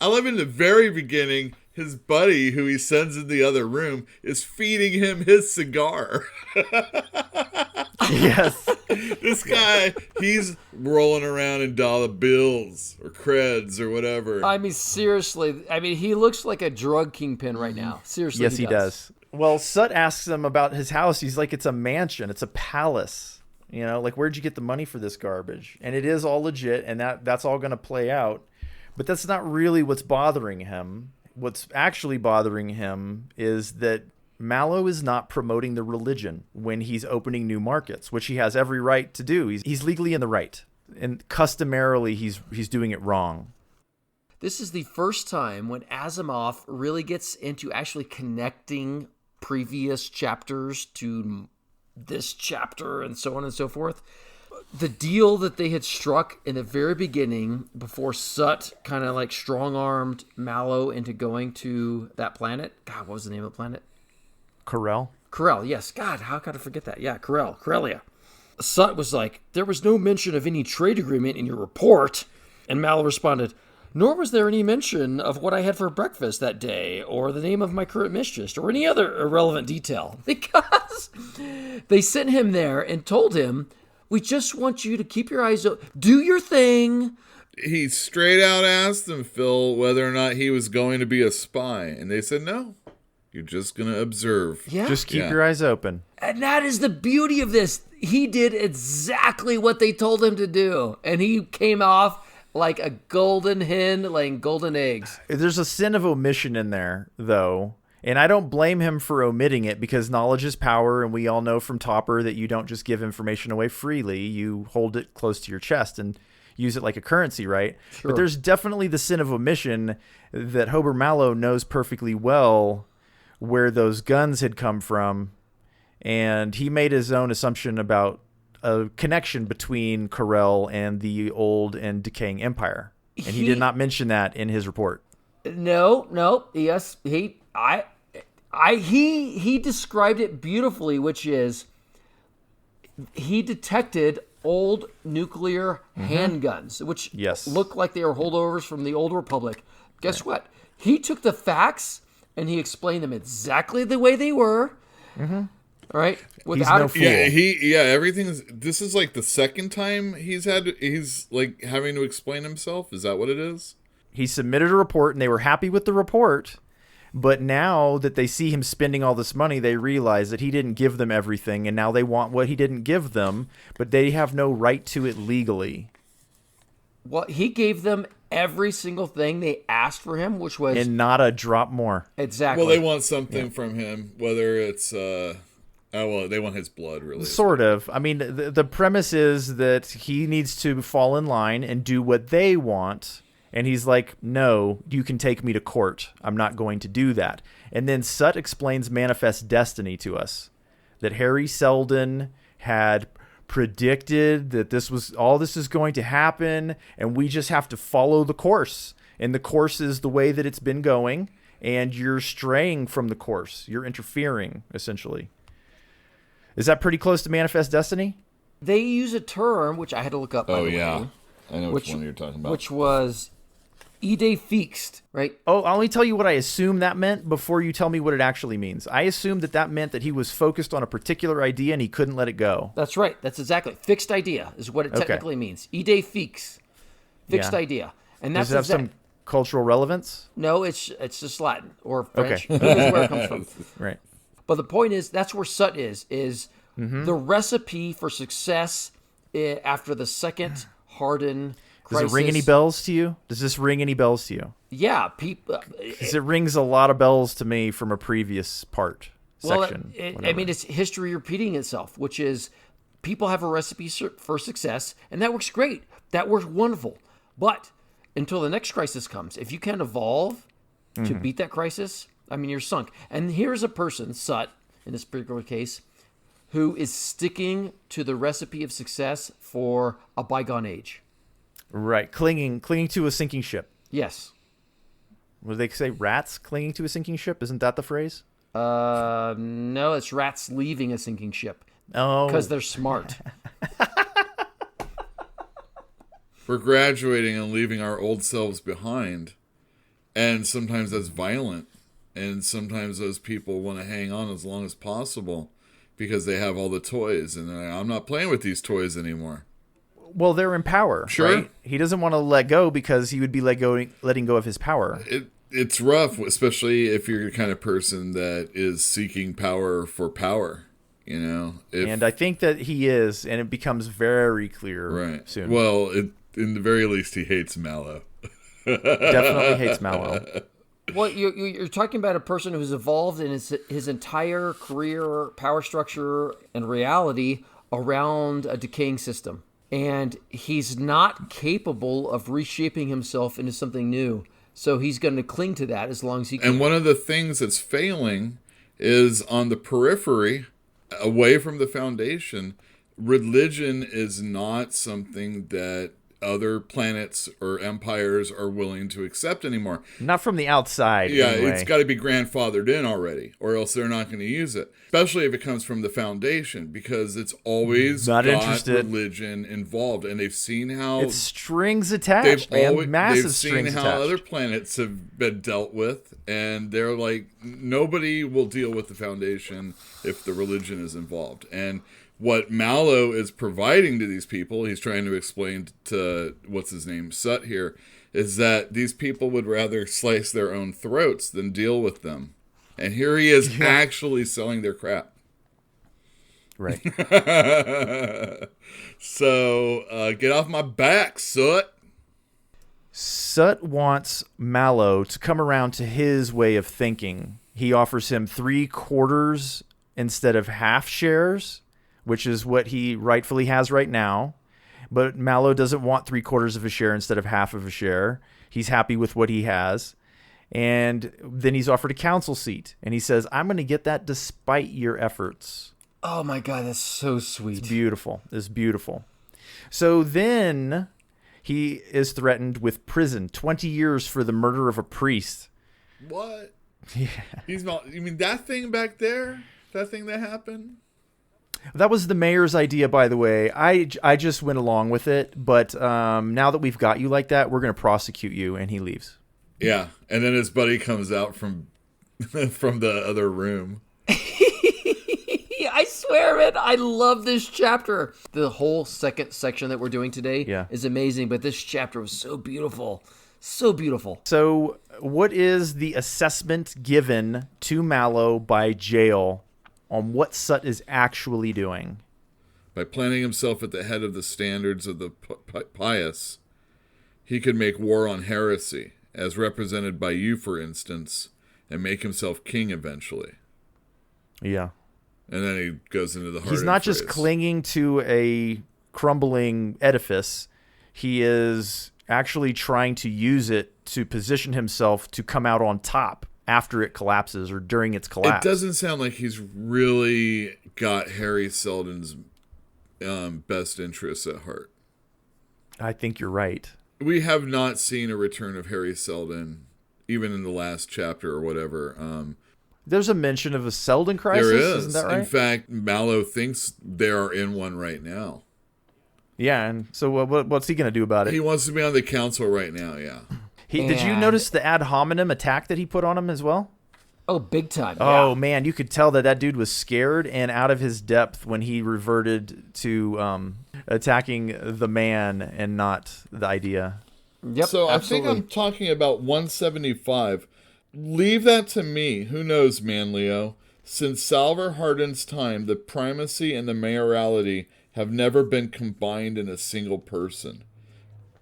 I love in the very beginning, his buddy, who he sends in the other room, is feeding him his cigar. Yes. This guy, he's rolling around in dollar bills or creds or whatever. I mean, seriously. I mean, he looks like a drug kingpin right now. Seriously, Yes, he does. Well, Sut asks him about his house. He's like, it's a mansion. It's a palace. You know, like, where'd you get the money for this garbage? And it is all legit, and that's all going to play out. But that's not really what's bothering him. What's actually bothering him is that Mallow is not promoting the religion when he's opening new markets, which he has every right to do. He's legally in the right. And customarily, he's doing it wrong. This is the first time when Asimov really gets into actually connecting previous chapters to this chapter and so on and so forth. The deal that they had struck in the very beginning before Sut kind of like strong-armed Mallow into going to that planet. God, what was the name of the planet? Corel? Corel, yes. God, how could I forget that? Yeah, Corellia. Sut was like, there was no mention of any trade agreement in your report. And Mallow responded, nor was there any mention of what I had for breakfast that day, or the name of my current mistress, or any other irrelevant detail. Because they sent him there and told him, we just want you to keep your eyes open, do your thing. He straight out asked them, Phil, whether or not he was going to be a spy. And they said, no, you're just going to observe. Yeah. Just keep your eyes open. And that is the beauty of this. He did exactly what they told him to do. And he came off like a golden hen laying golden eggs. There's a sin of omission in there, though. And I don't blame him for omitting it because knowledge is power. And we all know from Topper that you don't just give information away freely. You hold it close to your chest and use it like a currency, right? Sure. But there's definitely the sin of omission that Hober Mallow knows perfectly well where those guns had come from. And he made his own assumption about a connection between Corel and the old and decaying empire. And he did not mention that in his report. No. Yes, he described it beautifully, which is he detected old nuclear handguns, which look like they are holdovers from the old Republic. Guess what? He took the facts and he explained them exactly the way they were. All right, without he's no fool. Everything's. This is like the second time he's like having to explain himself. Is that what it is? He submitted a report and they were happy with the report. But now that they see him spending all this money, they realize that he didn't give them everything. And now they want what he didn't give them, but they have no right to it legally. Well, he gave them every single thing they asked for him, which was... And not a drop more. Exactly. Well, they want something from him, whether it's... they want his blood, really. Sort of. I mean, the premise is that he needs to fall in line and do what they want. And he's like, no, you can take me to court. I'm not going to do that. And then Sut explains Manifest Destiny to us. That Harry Seldon had predicted that this is going to happen. And we just have to follow the course. And the course is the way that it's been going. And you're straying from the course. You're interfering, essentially. Is that pretty close to Manifest Destiny? They use a term, which I had to look up, by the way. I know which one you're talking about. Which was idée fixe, right? Oh, I'll only tell you what I assume that meant before you tell me what it actually means. I assumed that meant that he was focused on a particular idea and he couldn't let it go. That's right. That's exactly. Fixed idea is what it technically means. Idée fixe. Fixed idea. And that's Does it have some cultural relevance? No, it's just Latin or French. Who knows where it comes from. Right. But the point is, that's where Sut is the recipe for success after the second Harden crisis. Does it ring any bells to you? Does this ring any bells to you? Yeah. Because it rings a lot of bells to me from a previous section. I mean, it's history repeating itself, which is people have a recipe for success, and that works great. That works wonderful. But until the next crisis comes, if you can't evolve to beat that crisis, I mean, you're sunk. And here's a person, Sut, in this particular case, who is sticking to the recipe of success for a bygone age. Right. Clinging to a sinking ship. Yes. What do they say? Rats clinging to a sinking ship? Isn't that the phrase? No, it's rats leaving a sinking ship. Oh. Because they're smart. We're graduating and leaving our old selves behind. And sometimes that's violent. And sometimes those people want to hang on as long as possible because they have all the toys. And they're like, I'm not playing with these toys anymore. Well, they're in power, sure. Right? He doesn't want to let go because he would be letting go of his power. It's rough, especially if you're the kind of person that is seeking power for power, you know? And I think that he is, and it becomes very clear soon. Well, in the very least, he hates Mallow. Definitely hates Mallow. Well, you're talking about a person who's evolved in his entire career, power structure, and reality around a decaying system. And he's not capable of reshaping himself into something new. So he's going to cling to that as long as he can. And one of the things that's failing is on the periphery, away from the foundation, religion is not something that other planets or empires are willing to accept anymore. Not from the outside. Yeah, anyway. It's got to be grandfathered in already, or else they're not going to use it. Especially if it comes from the foundation, because it's always not got interested. Religion involved, and they've seen how it's strings attached, massive strings attached. They've seen how other planets have been dealt with, and they're like, nobody will deal with the foundation if the religion is involved. And what Mallow is providing to these people, he's trying to explain to, what's his name, Sut here, is that these people would rather slice their own throats than deal with them. And here he is actually selling their crap. Right. So, get off my back, Sut. Sut wants Mallow to come around to his way of thinking. He offers him 3/4 instead of half shares, which is what he rightfully has right now. But Mallow doesn't want 3/4 of a share instead of half of a share. He's happy with what he has. And then he's offered a council seat. And he says, I'm going to get that despite your efforts. Oh, my God, that's so sweet. It's beautiful. It's beautiful. So then he is threatened with prison, 20 years for the murder of a priest. What? Yeah. He's not, you mean that thing back there? That thing that happened? That was the mayor's idea, by the way. I just went along with it. But now that we've got you like that, we're going to prosecute you. And he leaves. Yeah, and then his buddy comes out from the other room. I swear, man, I love this chapter. The whole second section that we're doing today is amazing, but this chapter was so beautiful. So beautiful. So what is the assessment given to Mallow by jail on what Sut is actually doing? By planting himself at the head of the standards of the pious, he could make war on heresy, as represented by you, for instance, and make himself king eventually. Yeah. And then he goes into the heart. He's not just clinging to a crumbling edifice. He is actually trying to use it to position himself to come out on top after it collapses or during its collapse. It doesn't sound like he's really got Harry Seldon's best interests at heart. I think you're right. We have not seen a return of Harry Seldon, even in the last chapter or whatever. There's a mention of a Seldon Crisis, there is. Isn't that right? In fact, Mallow thinks they are in one right now. Yeah, and so what's he going to do about it? He wants to be on the council right now, yeah. Did you notice the ad hominem attack that he put on him as well? Oh, big time. Oh, yeah. man, you could tell that dude was scared and out of his depth when he reverted to attacking the man and not the idea. Yep, so absolutely. I think I'm talking about 175. Leave that to me. Who knows, man, Leo? Since Salvor Hardin's time, the primacy and the mayoralty have never been combined in a single person.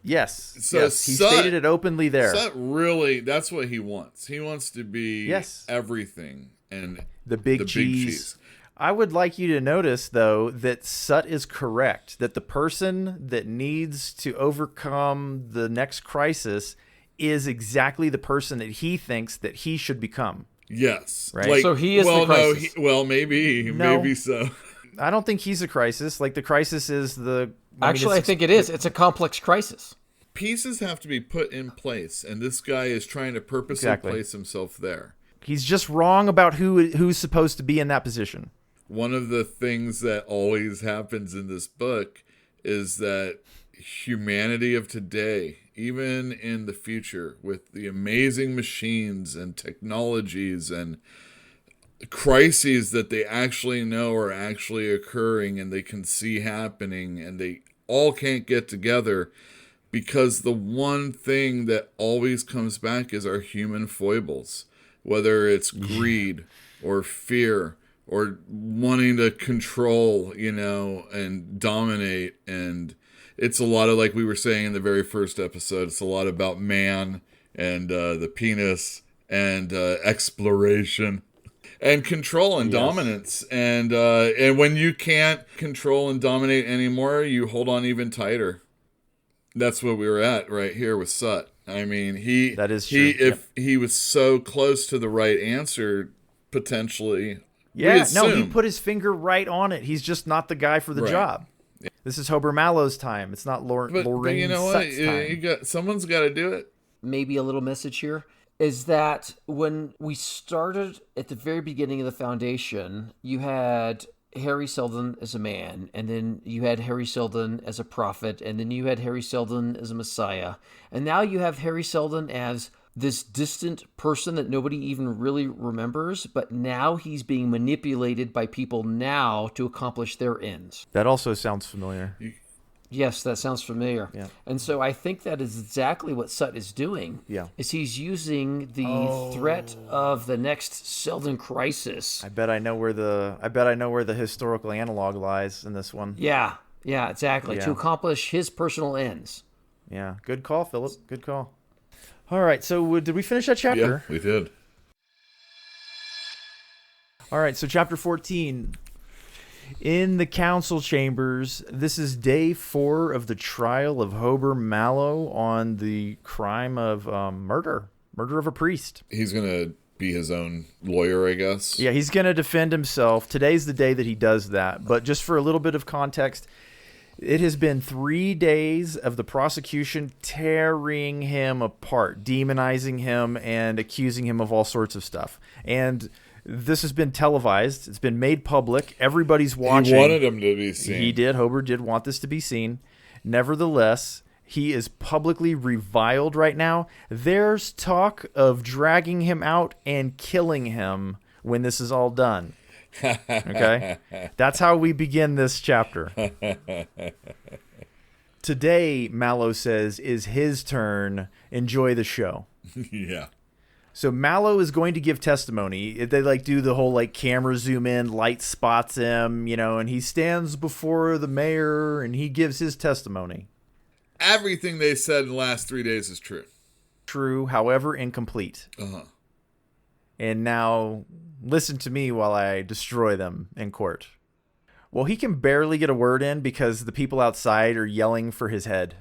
Yes. So yes. He stated it openly there. Sut really, that's what he wants. He wants to be everything and the big cheese. I would like you to notice, though, that Sut is correct, that the person that needs to overcome the next crisis is exactly the person that he thinks that he should become. Yes. Right? Like, so he is the crisis. Maybe so. I don't think he's a crisis. Like, the crisis is the... I think it is. It's a complex crisis. Pieces have to be put in place, and this guy is trying to purposely place himself there. He's just wrong about who's supposed to be in that position. One of the things that always happens in this book is that humanity of today, even in the future, with the amazing machines and technologies and crises that they actually know are actually occurring and they can see happening, and they all can't get together because the one thing that always comes back is our human foibles, whether it's greed or fear or wanting to control, and dominate. And it's a lot of, like we were saying in the very first episode, it's a lot about man and the penis and exploration and control and dominance. And when you can't control and dominate anymore, you hold on even tighter. That's what we were at right here with Sut. I mean, that is true. If he was so close to the right answer, potentially. Yeah, no, he put his finger right on it. He's just not the guy for the job. Yeah. This is Hober Mallow's time. It's not Lorraine Sut's time. Someone's got to do it. Maybe a little message here is that when we started at the very beginning of the Foundation, you had Harry Seldon as a man, and then you had Harry Seldon as a prophet, and then you had Harry Seldon as a messiah, and now you have Harry Seldon as this distant person that nobody even really remembers, but now he's being manipulated by people now to accomplish their ends. That also sounds familiar. Yes, that sounds familiar. Yeah. And so I think that is exactly what Sut is doing. Yeah. Is he's using the threat of the next Seldon Crisis. I bet I know where the historical analog lies in this one. Yeah, exactly. Yeah. To accomplish his personal ends. Yeah. Good call, Philip. Good call. All right, so did we finish that chapter? Yeah, we did. All right, so chapter 14. In the council chambers, this is day 4 of the trial of Hober Mallow on the crime of murder of a priest. He's going to be his own lawyer, I guess. Yeah, he's going to defend himself. Today's the day that he does that. But just for a little bit of context, it has been 3 days of the prosecution tearing him apart, demonizing him and accusing him of all sorts of stuff. And this has been televised. It's been made public. Everybody's watching. He wanted him to be seen. He did. Hober did want this to be seen. Nevertheless, he is publicly reviled right now. There's talk of dragging him out and killing him when this is all done. Okay? That's how we begin this chapter. Today, Mallow says, is his turn. Enjoy the show. Yeah. So Mallow is going to give testimony. They do the whole camera zoom in, light spots him, and he stands before the mayor and he gives his testimony. Everything they said in the last 3 days is true. True, however incomplete. Uh-huh. And now listen to me while I destroy them in court. Well, he can barely get a word in because the people outside are yelling for his head.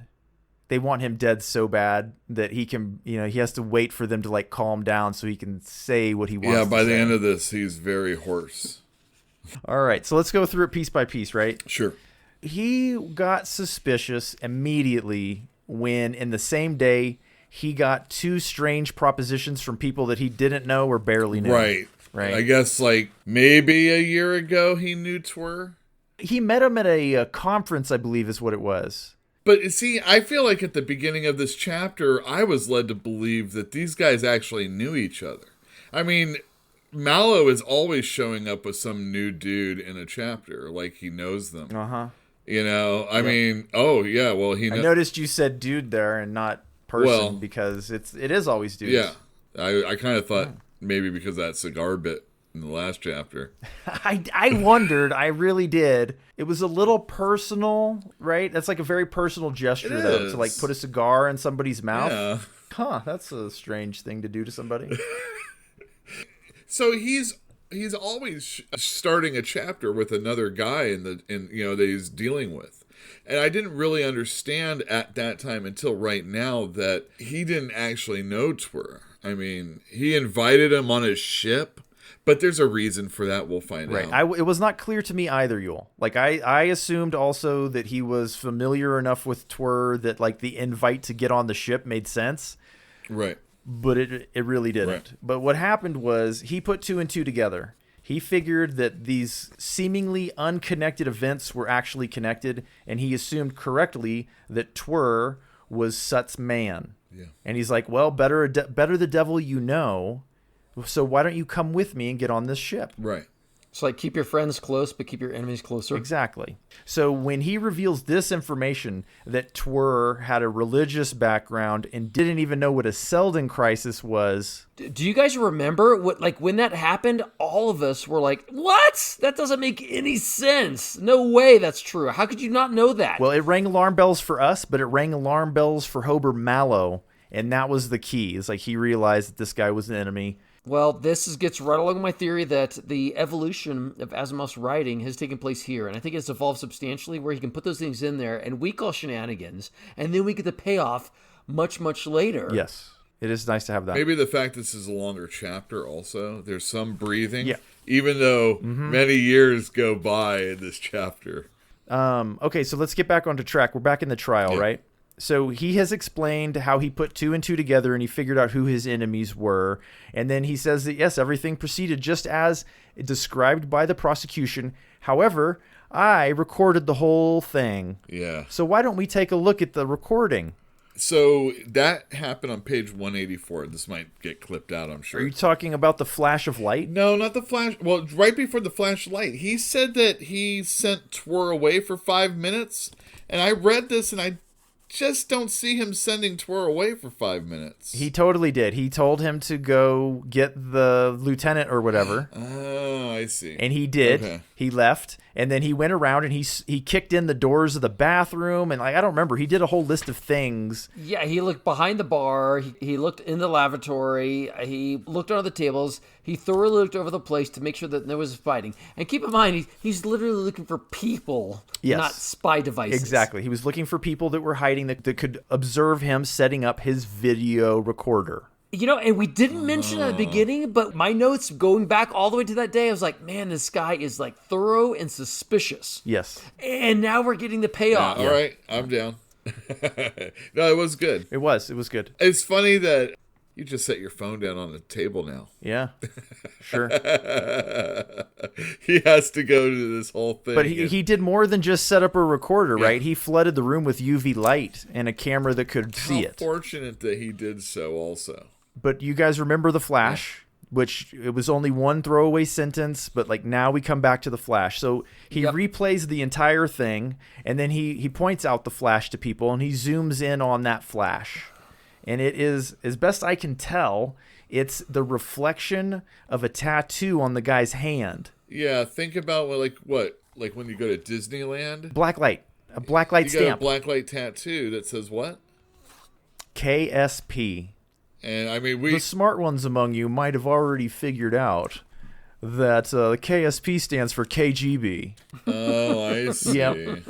They want him dead so bad that he can, he has to wait for them to calm down so he can say what he wants to say. Yeah, by the end of this, he's very hoarse. All right, so let's go through it piece by piece, right? Sure. He got suspicious immediately when, in the same day, he got 2 strange propositions from people that he didn't know or barely knew. Right. I guess maybe a year ago he knew Twir. He met him at a conference, I believe is what it was. But see, I feel like at the beginning of this chapter, I was led to believe that these guys actually knew each other. I mean, Mallow is always showing up with some new dude in a chapter, like he knows them. Uh-huh. You know, I mean, oh, yeah, well, he I noticed you said dude there and not person because it is always dudes. Yeah, I kind of thought maybe because of that cigar bit in the last chapter. I wondered, I really did. It was a little personal, right? That's like a very personal gesture, though, to like put a cigar in somebody's mouth. Yeah. Huh, that's a strange thing to do to somebody. So he's always starting a chapter with another guy in that he's dealing with. And I didn't really understand at that time until right now that he didn't actually know Twr. I mean, he invited him on his ship, but there's a reason for that. We'll find out. It was not clear to me either, Yul. Like, I assumed also that he was familiar enough with Twr that, like, the invite to get on the ship made sense. Right. But it really didn't. Right. But what happened was he put two and two together. He figured that these seemingly unconnected events were actually connected, and he assumed correctly that Twr was Sut's man. Yeah. And he's like, well, better the devil you know, so why don't you come with me and get on this ship? Right. It's like keep your friends close, but keep your enemies closer. Exactly. So when he reveals this information that Twr had a religious background and didn't even know what a Seldon Crisis was. Do you guys remember when that happened? All of us were like, what? That doesn't make any sense. No way that's true. How could you not know that? Well, it rang alarm bells for us, but it rang alarm bells for Hober Mallow. And that was the key. It's like he realized that this guy was an enemy. Well, gets right along my theory that the evolution of Asimov's writing has taken place here, and I think it's evolved substantially where he can put those things in there, and we call shenanigans, and then we get the payoff much, much later. Yes, it is nice to have that. Maybe the fact this is a longer chapter also. There's some breathing, even though many years go by in this chapter. Okay, so let's get back onto track. We're back in the trial, right? So he has explained how he put two and two together and he figured out who his enemies were. And then he says that, yes, everything proceeded just as described by the prosecution. However, I recorded the whole thing. Yeah. So why don't we take a look at the recording? So that happened on page 184. This might get clipped out, I'm sure. Are you talking about the flash of light? No, not the flash. Well, right before the flash of light. He said that he sent Twr away for 5 minutes. And I read this and I just don't see him sending Twr away for 5 minutes. He totally did. He told him to go get the lieutenant or whatever. Oh, I see. And he did. Okay. He left. And then he went around and he kicked in the doors of the bathroom. And I don't remember. He did a whole list of things. Yeah, he looked behind the bar. He looked in the lavatory. He looked under the tables. He thoroughly looked over the place to make sure that there was fighting. And keep in mind, he's literally looking for people, not spy devices. Exactly. He was looking for people that were hiding that could observe him setting up his video recorder. You know, and we didn't mention at the beginning, but my notes going back all the way to that day, I was like, man, this guy is like thorough and suspicious. Yes. And now we're getting the payoff. All right, I'm down. No, it was good. It was good. It's funny that you just set your phone down on the table now. Yeah, sure. He has to go to this whole thing. But he did more than just set up a recorder, right? He flooded the room with UV light and a camera that could see it. Fortunate that he did so also. But you guys remember the flash, which it was only one throwaway sentence, but like now we come back to the flash. So he replays the entire thing, and then he points out the flash to people, and he zooms in on that flash. And it is, as best I can tell, it's the reflection of a tattoo on the guy's hand. Yeah, think about what? Like when you go to Disneyland? Black light. A black light stamp. You got a black light tattoo that says what? KSP. And I mean, the smart ones among you might have already figured out that the KSP stands for KGB. Oh, I see. Yep.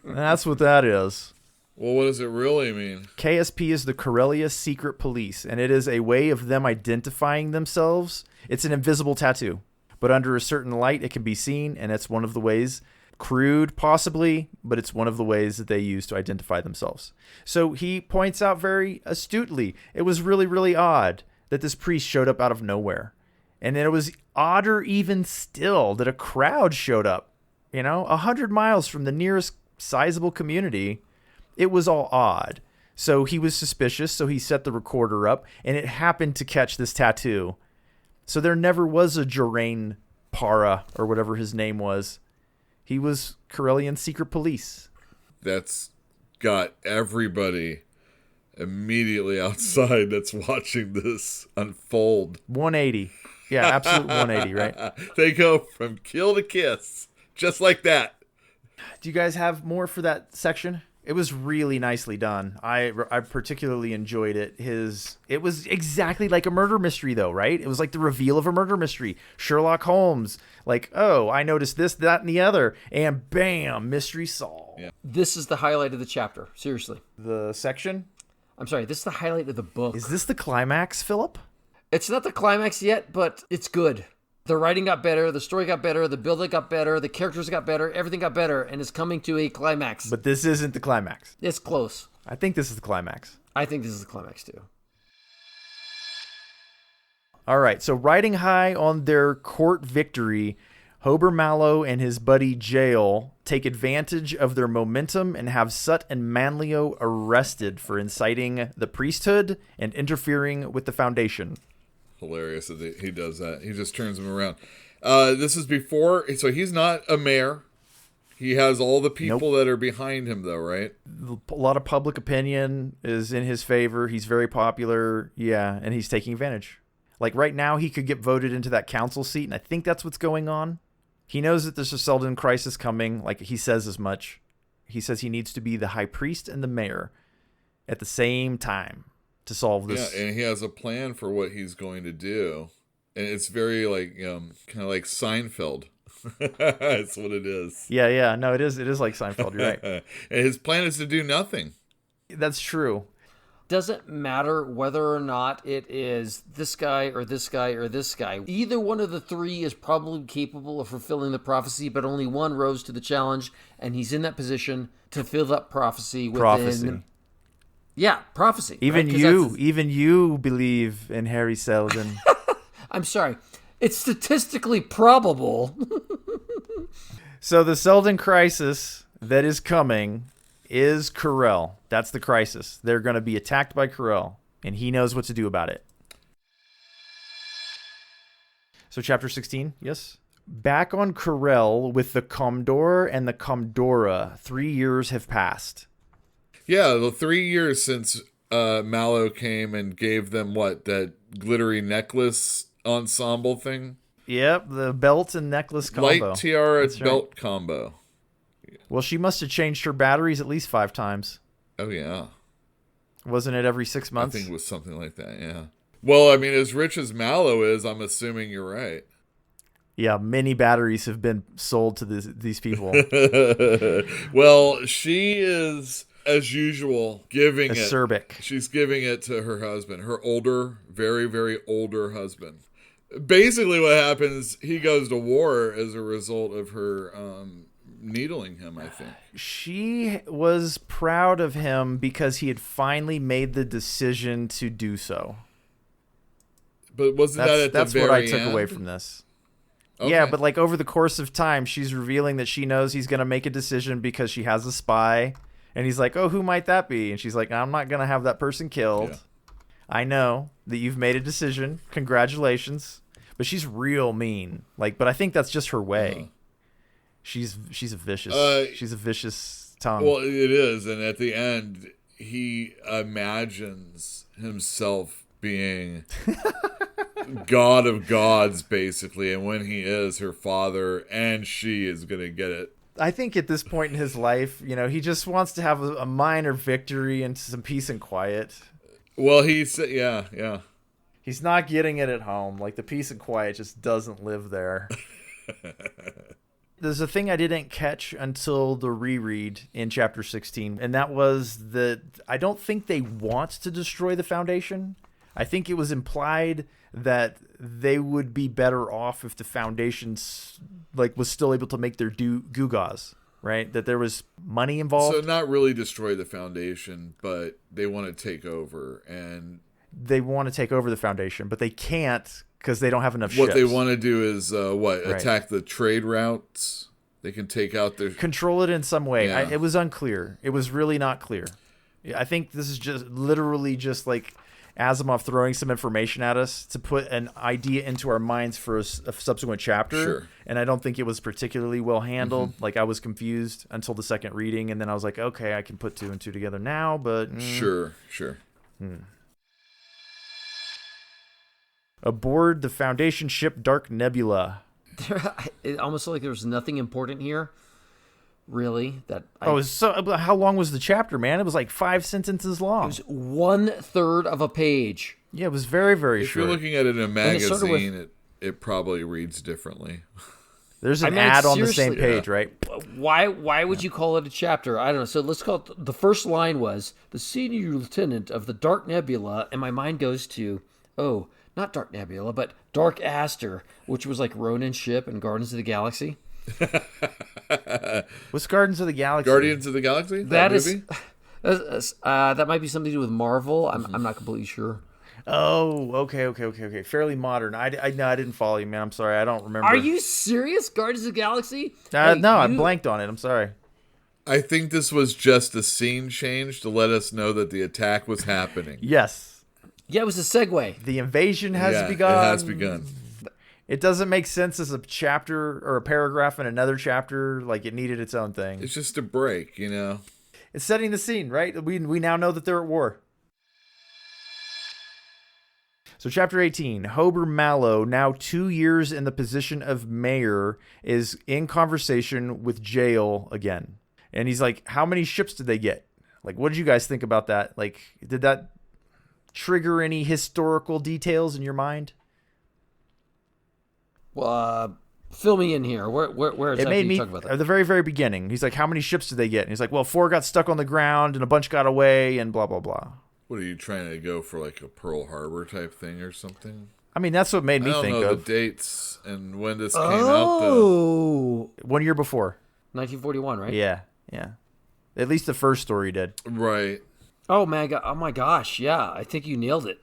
That's what that is. Well, what does it really mean? KSP is the Karelia Secret Police, and it is a way of them identifying themselves. It's an invisible tattoo, but under a certain light, it can be seen, and it's one of the ways, crude possibly, but it's one of the ways that they use to identify themselves. So he points out very astutely, it was really, really odd that this priest showed up out of nowhere. And then it was odder even still that a crowd showed up 100 miles from the nearest sizable community. It was all odd. So he was suspicious, so he set the recorder up, and it happened to catch this tattoo. So there never was a Jorain Para, or whatever his name was. He was Corellian secret police. That's got everybody immediately outside that's watching this unfold. 180. Yeah, absolute 180, right? They go from kill to kiss, just like that. Do you guys have more for that section? It was really nicely done. I particularly enjoyed it. It was exactly like a murder mystery, though, right? It was like the reveal of a murder mystery. Sherlock Holmes, like, oh, I noticed this, that, and the other, and bam, mystery solved. Yeah. This is the highlight of the chapter. Seriously. The section? I'm sorry, this is the highlight of the book. Is this the climax, Philip? It's not the climax yet, but it's good. The writing got better, the story got better, the build-up got better, the characters got better, everything got better, and it's coming to a climax. But this isn't the climax. It's close. I think this is the climax. I think this is the climax, too. All right, so riding high on their court victory, Hober Mallow and his buddy Jail take advantage of their momentum and have Sut and Manlio arrested for inciting the priesthood and interfering with the Foundation. Hilarious that he does that. He just turns them around. This is before, so he's not a mayor. He has all the people that are behind him, though, right? A lot of public opinion is in his favor. He's very popular. Yeah, and he's taking advantage. Like right now, he could get voted into that council seat, and I think that's what's going on. He knows that there's a Seldon Crisis coming. Like he says as much. He says he needs to be the high priest and the mayor at the same time to solve this. Yeah, and he has a plan for what he's going to do. And it's very like, kind of like Seinfeld. That's what it is. Yeah. No, it is like Seinfeld. You're right. And his plan is to do nothing. That's true. Doesn't matter whether or not it is this guy or this guy or this guy. Either one of the three is probably capable of fulfilling the prophecy, but only one rose to the challenge, and he's in that position to fill that prophecy within... Prophecy. Yeah, prophecy. Even right? even you believe in Harry Seldon. I'm sorry. It's statistically probable. So the Seldon Crisis that is coming is Corel. That's the crisis. They're going to be attacked by Corel, and he knows what to do about it. So chapter 16, yes? Back on Corel with the Commodore and the Commodora, 3 years have passed. Yeah, the 3 years since Mallow came and gave them that glittery necklace ensemble thing? Yep, the belt and necklace combo. Light tiara That's belt right. combo. Well, she must have changed her batteries at least 5 times. Oh, yeah. Wasn't it every 6 months? I think it was something like that, yeah. Well, I mean, as rich as Mallow is, I'm assuming you're right. Yeah, many batteries have been sold to these people. Well, she is, as usual, giving Acerbic. She's giving it to her husband, her older, very, very older husband. Basically what happens, he goes to war as a result of her needling him, I think. She was proud of him because he had finally made the decision to do so. But wasn't that at the very end? That's what I took away from this. Okay. Yeah, but like over the course of time, she's revealing that she knows he's going to make a decision because she has a spy. And he's like, oh, who might that be? And she's like, I'm not going to have that person killed. Yeah. I know that you've made a decision. Congratulations. But she's real mean. Like, but I think that's just her way. She's a vicious tongue. Well, it is. And at the end, he imagines himself being God of gods, basically. And when he is, her father and she is going to get it. I think at this point in his life, he just wants to have a minor victory and some peace and quiet. Well, yeah. He's not getting it at home. Like, the peace and quiet just doesn't live there. There's a thing I didn't catch until the reread in chapter 16, and that was that I don't think they want to destroy the Foundation. I think it was implied that they would be better off if the Foundation was still able to make their gewgaws, right? That there was money involved. So not really destroy the Foundation, but they want to take over. And they want to take over the Foundation, but they can't because they don't have enough what ships. They want to do is, attack the trade routes They can take out their... Control it in some way. Yeah. It was unclear. It was really not clear. I think this is just literally just like Asimov throwing some information at us to put an idea into our minds for a subsequent chapter. Sure. And I don't think it was particularly well handled. Like, I was confused until the second reading, and then I was like, okay, I can put 2 and 2 together now, but... Sure. Aboard the Foundation ship Dark Nebula. It almost like there was nothing important here, really. How long was the chapter, man? It was like 5 sentences long. It was 1/3 of a page. Yeah, it was very, very If short. you're looking at it in a magazine, it probably reads differently. There's an ad on the same page, right? Why would you call it a chapter? I don't know. So let's call it, the first line was, the senior lieutenant of the Dark Nebula, and my mind goes to, not Dark Nebula, but Dark Aster, which was like Ronan's ship in Guardians of the Galaxy. What's Guardians of the Galaxy? Guardians of the Galaxy? That movie? That might be something to do with Marvel. I'm not completely sure. Oh, okay. Fairly modern. I didn't follow you, man. I'm sorry. I don't remember. Are you serious? Guardians of the Galaxy? No, I blanked on it. I'm sorry. I think this was just a scene change to let us know that the attack was happening. Yes. Yeah, it was a segue. The invasion has begun. It has begun. It doesn't make sense as a chapter or a paragraph in another chapter. Like, it needed its own thing. It's just a break, It's setting the scene, right? We now know that they're at war. So chapter 18, Hober Mallow, now 2 years in the position of mayor, is in conversation with Jail again. And he's like, how many ships did they get? Like, what did you guys think about that? Like, did that trigger any historical details in your mind? Well, fill me in here. Where exactly it made me, talk about that? at the very, very beginning, he's like, how many ships did they get? And he's like, well, 4 got stuck on the ground and a bunch got away and blah, blah, blah. What, are you trying to go for like a Pearl Harbor type thing or something? I mean, that's what made me think of. the dates and when this came out. 1 year before. 1941, right? Yeah. At least the first story did. Right. Oh my gosh, yeah. I think you nailed it.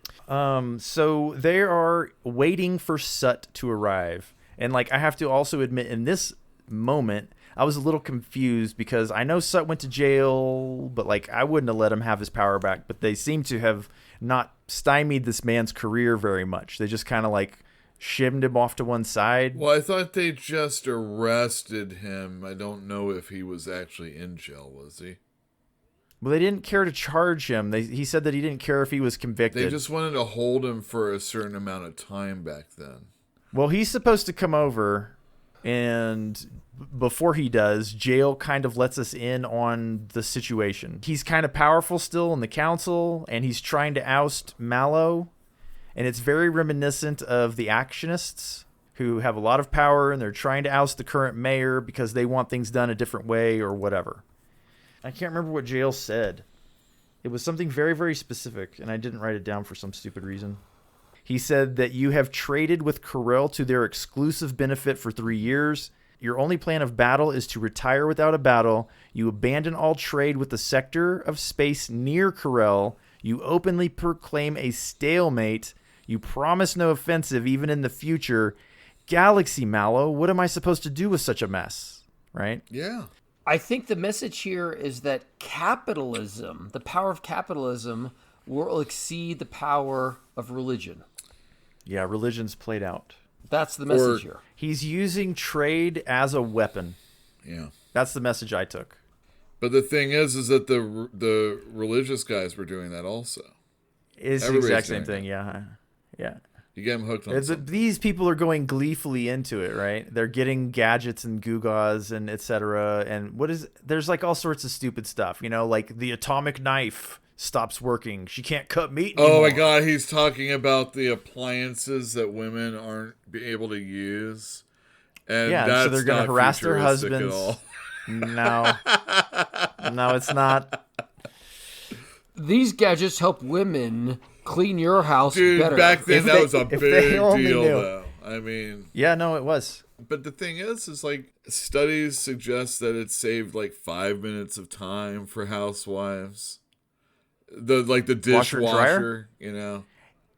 So they are waiting for Sut to arrive. And like, I have to also admit, in this moment, I was a little confused because I know Sut went to jail, but like, I wouldn't have let him have his power back. But they seem to have not stymied this man's career very much. They just kind of like shimmed him off to one side. Well, I thought they just arrested him. I don't know if he was actually in jail, was he? Well, they didn't care to charge him. He said that he didn't care if he was convicted. They just wanted to hold him for a certain amount of time back then. Well, he's supposed to come over, and before he does, Jail kind of lets us in on the situation. He's kind of powerful still in the council, and he's trying to oust Mallow, and it's very reminiscent of the Actionists, who have a lot of power, and they're trying to oust the current mayor because they want things done a different way or whatever. I can't remember what Jail said. It was something very, very specific, and I didn't write it down for some stupid reason. He said that you have traded with Corel to their exclusive benefit for 3 years. Your only plan of battle is to retire without a battle. You abandon all trade with the sector of space near Corel. You openly proclaim a stalemate. You promise no offensive even in the future. Galaxy Mallow, what am I supposed to do with such a mess? Right? Yeah. I think the message here is that capitalism, the power of capitalism, will exceed the power of religion. Yeah, religion's played out. That's the message here. He's using trade as a weapon. Yeah. That's the message I took. But the thing is that the religious guys were doing that also. It's the exact same thing, yeah. You get them hooked on something. These people are going gleefully into it, right? They're getting gadgets and gewgaws and etc. And there's like all sorts of stupid stuff, like the atomic knife stops working. She can't cut meat anymore. Oh my God, he's talking about the appliances that women aren't able to use. And that's so they're going to harass their husbands. No, it's not. These gadgets help women clean your house better. Back then that was a big deal, though. I mean... Yeah, no, it was. But the thing is like, studies suggest that it saved like 5 minutes of time for housewives. The dishwasher,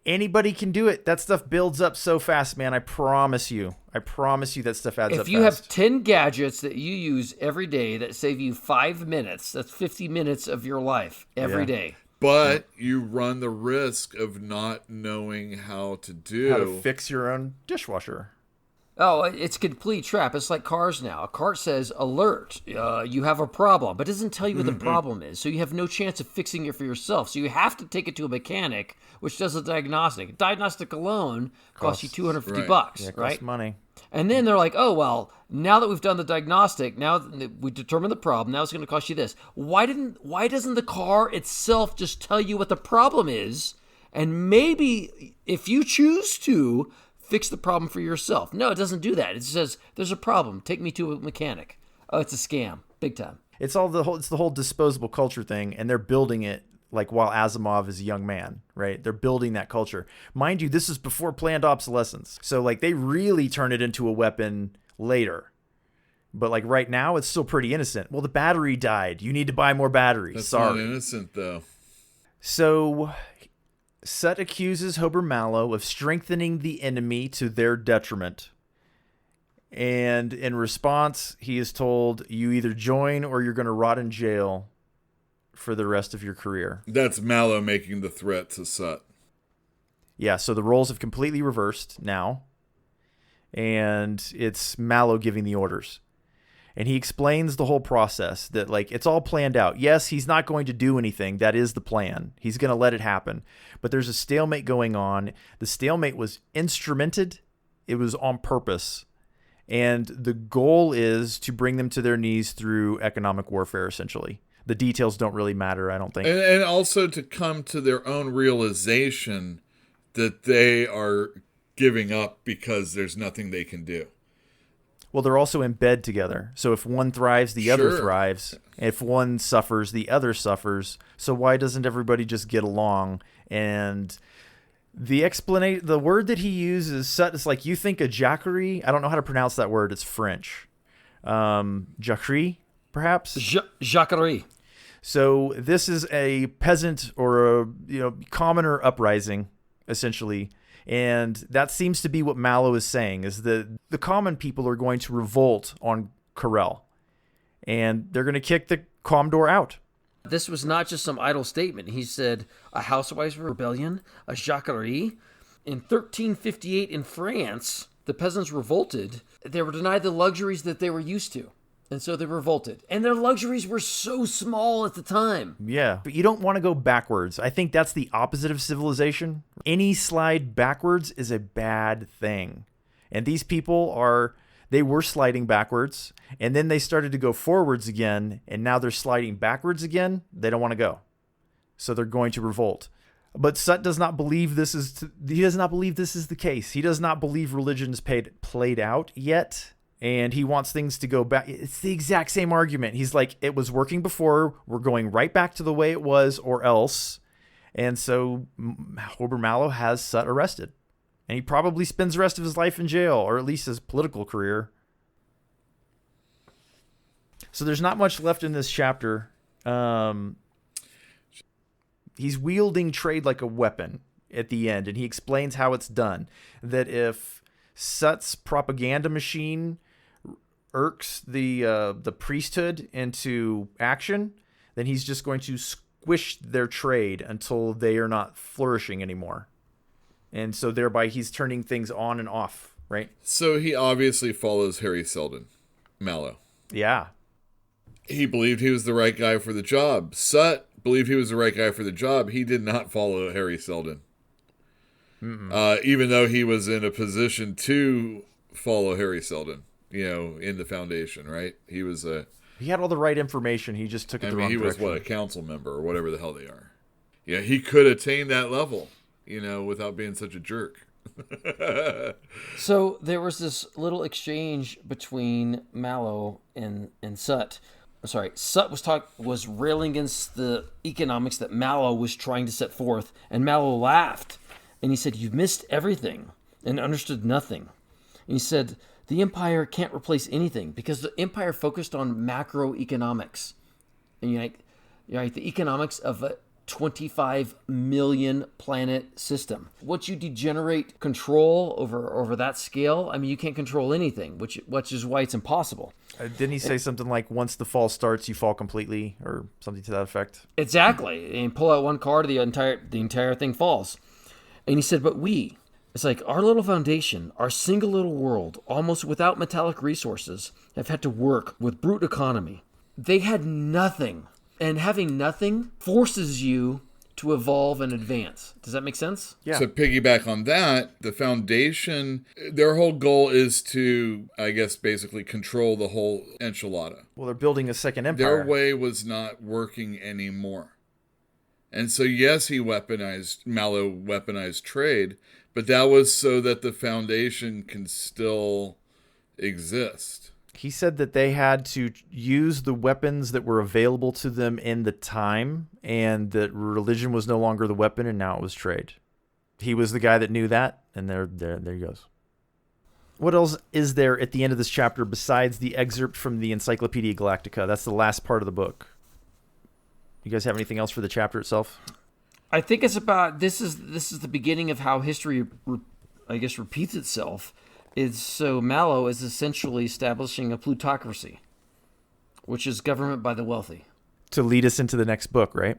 Anybody can do it. That stuff builds up so fast, man. I promise you. That stuff adds up If you have 10 gadgets that you use every day that save you 5 minutes, that's 50 minutes of your life every day. But you run the risk of not knowing how to fix your own dishwasher. Oh, it's a complete trap. It's like cars now. A car says, alert, you have a problem, but it doesn't tell you what the problem is. So you have no chance of fixing it for yourself. So you have to take it to a mechanic, which does a diagnostic. Diagnostic alone costs you $250, Yeah, it right? costs money. And then they're like, oh, well, now that we've done the diagnostic, now that we determined the problem, now it's going to cost you this. Why doesn't the car itself just tell you what the problem is? And maybe if you choose to, fix the problem for yourself. No, it doesn't do that. It says, there's a problem. Take me to a mechanic. Oh, it's a scam. Big time. It's the whole disposable culture thing, and they're building it like while Asimov is a young man, right? They're building that culture. Mind you, this is before planned obsolescence. So like they really turn it into a weapon later. But like right now, it's still pretty innocent. Well, the battery died. You need to buy more batteries. That's Sorry. not innocent, though. So Sut accuses Hober Mallow of strengthening the enemy to their detriment. And in response, he is told, you either join or you're going to rot in jail for the rest of your career. That's Mallow making the threat to Sut. Yeah, so the roles have completely reversed now. And it's Mallow giving the orders. And he explains the whole process that, like, it's all planned out. Yes, he's not going to do anything. That is the plan. He's going to let it happen. But there's a stalemate going on. The stalemate was instrumented. It was on purpose. And the goal is to bring them to their knees through economic warfare, essentially. The details don't really matter, I don't think. And also to come to their own realization that they are giving up because there's nothing they can do. Well, they're also in bed together. So if one thrives, the other thrives. If one suffers, the other suffers. So why doesn't everybody just get along? And the word that he uses, Sut, is like, you think a jacquerie? I don't know how to pronounce that word. It's French. Jacquerie, perhaps? Jacquerie. So this is a peasant or a commoner uprising, essentially. And that seems to be what Mallow is saying, is that the common people are going to revolt on Corel. And they're going to kick the Commodore out. This was not just some idle statement. He said a housewife's rebellion, a jacquerie. In 1358 in France, the peasants revolted. They were denied the luxuries that they were used to. And so they revolted. And their luxuries were so small at the time. Yeah, but you don't want to go backwards. I think that's the opposite of civilization. Any slide backwards is a bad thing. And these people they were sliding backwards, and then they started to go forwards again, and now they're sliding backwards again. They don't want to go. So they're going to revolt. But Sut does not believe this is the case. He does not believe religion is played out yet. And he wants things to go back. It's the exact same argument. He's like, it was working before. We're going right back to the way it was or else. And so Hober Mallow has Sut arrested. And he probably spends the rest of his life in jail, or at least his political career. So there's not much left in this chapter. He's wielding trade like a weapon at the end. And he explains how it's done. That if Sut's propaganda machine irks the priesthood into action, then he's just going to squish their trade until they are not flourishing anymore. And so thereby he's turning things on and off, right? So he obviously follows Harry Seldon Mallow. Yeah. He believed he was the right guy for the job. Sut believed he was the right guy for the job. He did not follow Harry Seldon. Even though he was in a position to follow Harry Seldon, in the Foundation, right? He had all the right information. He just took it the wrong direction. He was, a council member or whatever the hell they are. Yeah, he could attain that level, without being such a jerk. So there was this little exchange between Mallow and Sut. Sorry, Sut was railing against the economics that Mallow was trying to set forth, and Mallow laughed. And he said, you've missed everything and understood nothing. And he said, the empire can't replace anything because the empire focused on macroeconomics. And you're right, the economics of 25 million planet system. Once you degenerate control over that scale, I mean, you can't control anything, which is why it's impossible. Didn't he say something like, once the fall starts, you fall completely, or something to that effect? Exactly. And pull out one card, the entire thing falls. And he said, but it's like our little foundation, our single little world, almost without metallic resources, have had to work with brute economy. They had nothing. And having nothing forces you to evolve and advance. Does that make sense? Yeah. So piggyback on that, the Foundation, their whole goal is to, I guess, basically control the whole enchilada. Well, they're building a second empire. Their way was not working anymore. And so, yes, Mallow weaponized trade, but that was so that the Foundation can still exist. He said that they had to use the weapons that were available to them in the time, and that religion was no longer the weapon, and now it was trade. He was the guy that knew that, and there he goes. What else is there at the end of this chapter besides the excerpt from the Encyclopedia Galactica? That's the last part of the book. You guys have anything else for the chapter itself? I think it's about this is the beginning of how history, I guess, repeats itself. So Mallow is essentially establishing a plutocracy, which is government by the wealthy. To lead us into the next book, right?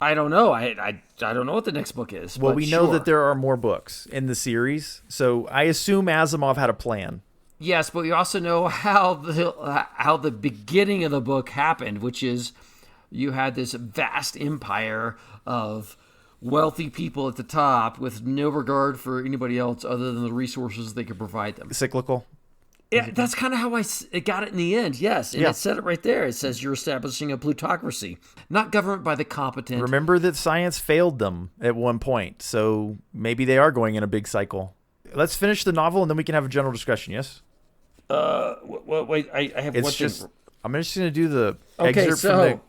I don't know. I don't know what the next book is. Well, but we know sure. that there are more books in the series, so I assume Asimov had a plan. Yes, but we also know how the beginning of the book happened, which is you had this vast empire of wealthy people at the top with no regard for anybody else other than the resources they could provide them. Cyclical. Yeah, that's kind of how I got it in the end, yes. And it said it right there. It says you're establishing a plutocracy, not government by the competent. Remember that science failed them at one point, so maybe they are going in a big cycle. Let's finish the novel, and then we can have a general discussion, yes? Wait, I have one thing. I'm just going to do the excerpt from the...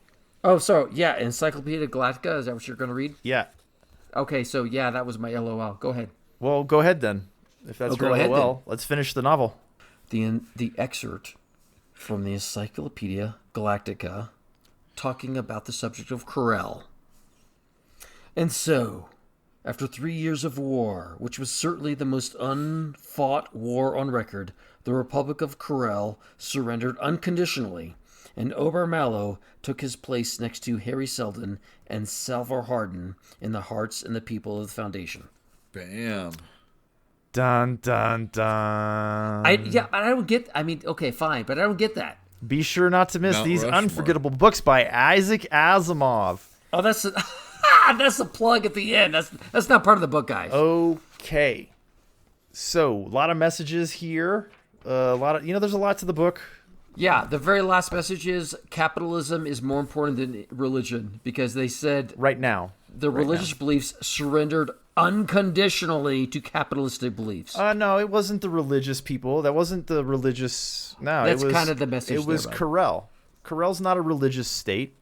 Oh, so, yeah, Encyclopedia Galactica, is that what you're going to read? Yeah. Okay, so, yeah, that was my LOL. Go ahead. Well, go ahead then. If that's your LOL, let's finish the novel. The excerpt from the Encyclopedia Galactica talking about the subject of Corel. And so, after 3 years of war, which was certainly the most unfought war on record, the Republic of Corel surrendered unconditionally, and Hober Mallow took his place next to Harry Seldon and Salvor Hardin in the hearts and the people of the Foundation. Bam. Dun, dun, dun. But I don't get... I mean, okay, fine, but I don't get that. Be sure not to miss Mount these Rushmore. unforgettable books by Isaac Asimov. Oh, that's a plug at the end. That's not part of the book, guys. Okay. So, a lot of messages here. There's a lot to the book. Yeah, the very last message is capitalism is more important than religion, because they said Right now. the religious beliefs surrendered unconditionally to capitalistic beliefs. No, it wasn't the religious people. That wasn't the religious... No, That's it was... kind of the message It was there, right? Corel. Corel's not a religious state.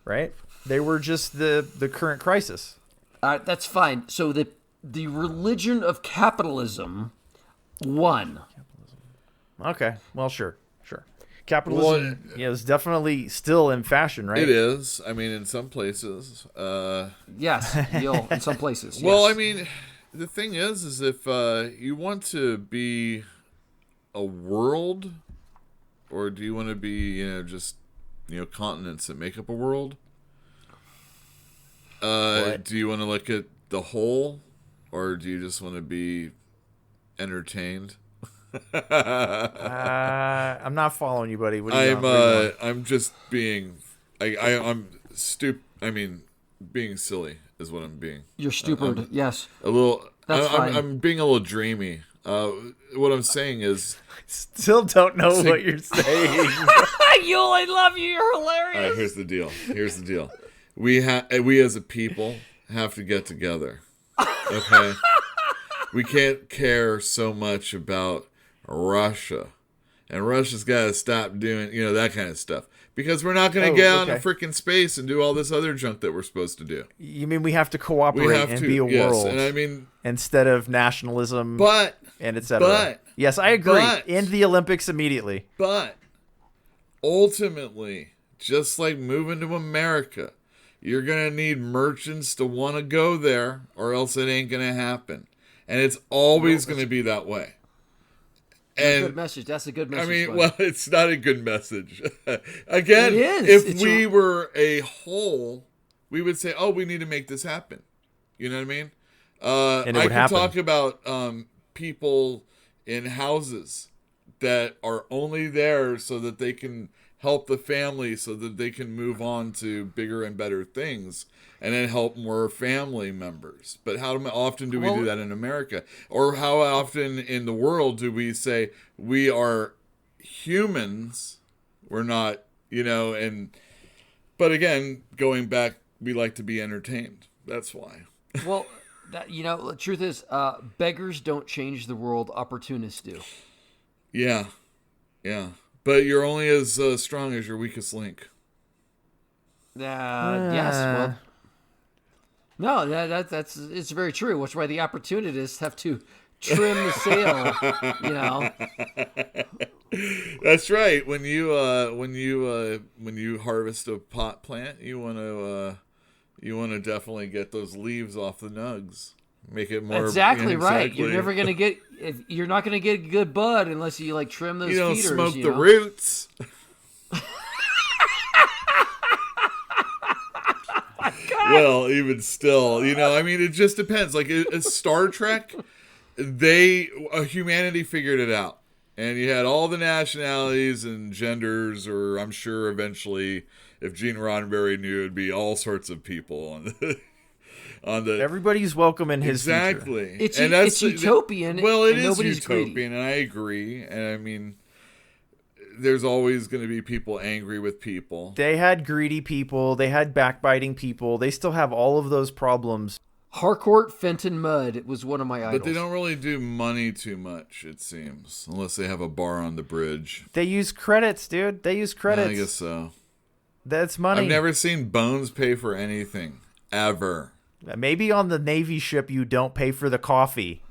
Right? They were just the current crisis. That's fine. So the religion of capitalism won. Okay. Well, sure. Capitalism is definitely still in fashion, right? It is. I mean, in some places. Yes, in some places. Well, yes. I mean, the thing is if you want to be a world, or do you want to be, just, continents that make up a world? Do you want to look at the whole, or do you just want to be entertained? I'm not following you, buddy. What are you I'm just being, I'm being silly is what I'm being. You're stupid. Yes. A little. That's fine. I'm being a little dreamy. What I'm saying is, Still don't know what you're saying. Yule, I love you. You're hilarious. all right, here's the deal. We as a people have to get together. Okay. We can't care so much about Russia, and Russia's got to stop doing that kind of stuff, because we're not going to get out in freaking space and do all this other junk that we're supposed to do. You mean we have to cooperate and be a world, and I mean, instead of nationalism, and etc. But yes, I agree. End the Olympics immediately. But ultimately, just like moving to America, You're going to need merchants to want to go there, or else it ain't going to happen. And it's always going to be that way. And good message. That's a good message. I mean, well, it's not a good message. Again, it is. If we were a whole, we would say, "Oh, we need to make this happen." You know what I mean? And it I would can happen. talk about people in houses that are only there so that they can help the family, so that they can move on to bigger and better things, and then help more family members. But how often do we do that in America? Or how often in the world do we say we are humans? We're not, but again, going back, we like to be entertained. That's why. Well, the truth is, beggars don't change the world, opportunists do. Yeah. But you're only as strong as your weakest link. Yes, well... No, that's it's very true. Which is why the opportunists have to trim the sail. That's right. When you harvest a pot plant, you want to definitely get those leaves off the nugs. Make it more exactly right. You're never gonna get. You're not gonna get a good bud unless you trim those. You don't feeders, smoke the roots. Well, even still, it just depends. Like a Star Trek, humanity figured it out, and you had all the nationalities and genders, or I'm sure eventually, if Gene Roddenberry knew, it'd be all sorts of people on the. Everybody's welcome in his exactly. Future. It's utopian. Well, it is utopian, greedy. And I agree. And there's always going to be people angry with people. They had greedy people. They had backbiting people. They still have all of those problems. Harcourt Fenton Mudd was one of my idols. But they don't really do money too much, it seems. Unless they have a bar on the bridge. They use credits, dude. They use credits. I guess so. That's money. I've never seen Bones pay for anything. Ever. Maybe on the Navy ship you don't pay for the coffee.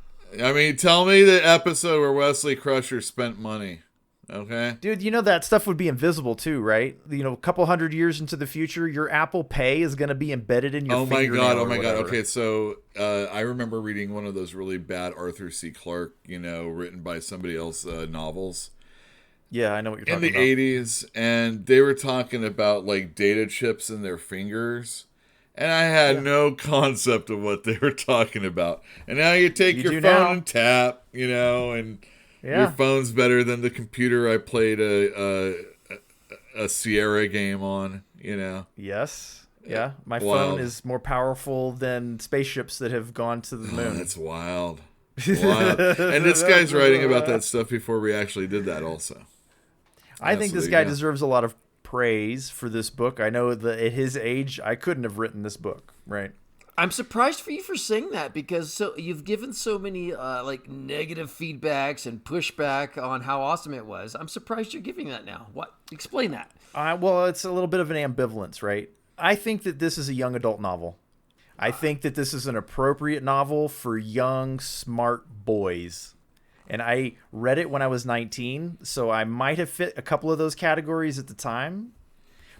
I mean, tell me the episode where Wesley Crusher spent money. Okay. Dude, that stuff would be invisible too, right? A couple hundred years into the future, your Apple Pay is going to be embedded in your fingernail. Oh my God. Okay, so I remember reading one of those really bad Arthur C. Clarke, written by somebody else novels. Yeah, I know what you're talking about. In the 80s, and they were talking about data chips in their fingers. And I had no concept of what they were talking about. And now you take your phone and tap, and your phone's better than the computer I played a Sierra game on, Yes. Yeah. My phone is more powerful than spaceships that have gone to the moon. That's wild. And this guy's writing about that stuff before we actually did that also. I think this guy deserves a lot of praise for this book. I know that at his age, I couldn't have written this book, right? I'm surprised for you for saying that because you've given so many negative feedbacks and pushback on how awesome it was. I'm surprised you're giving that now. What? Explain that. Well, it's a little bit of an ambivalence, right? I think that this is a young adult novel. I think that this is an appropriate novel for young, smart boys. And I read it when I was 19, so I might have fit a couple of those categories at the time.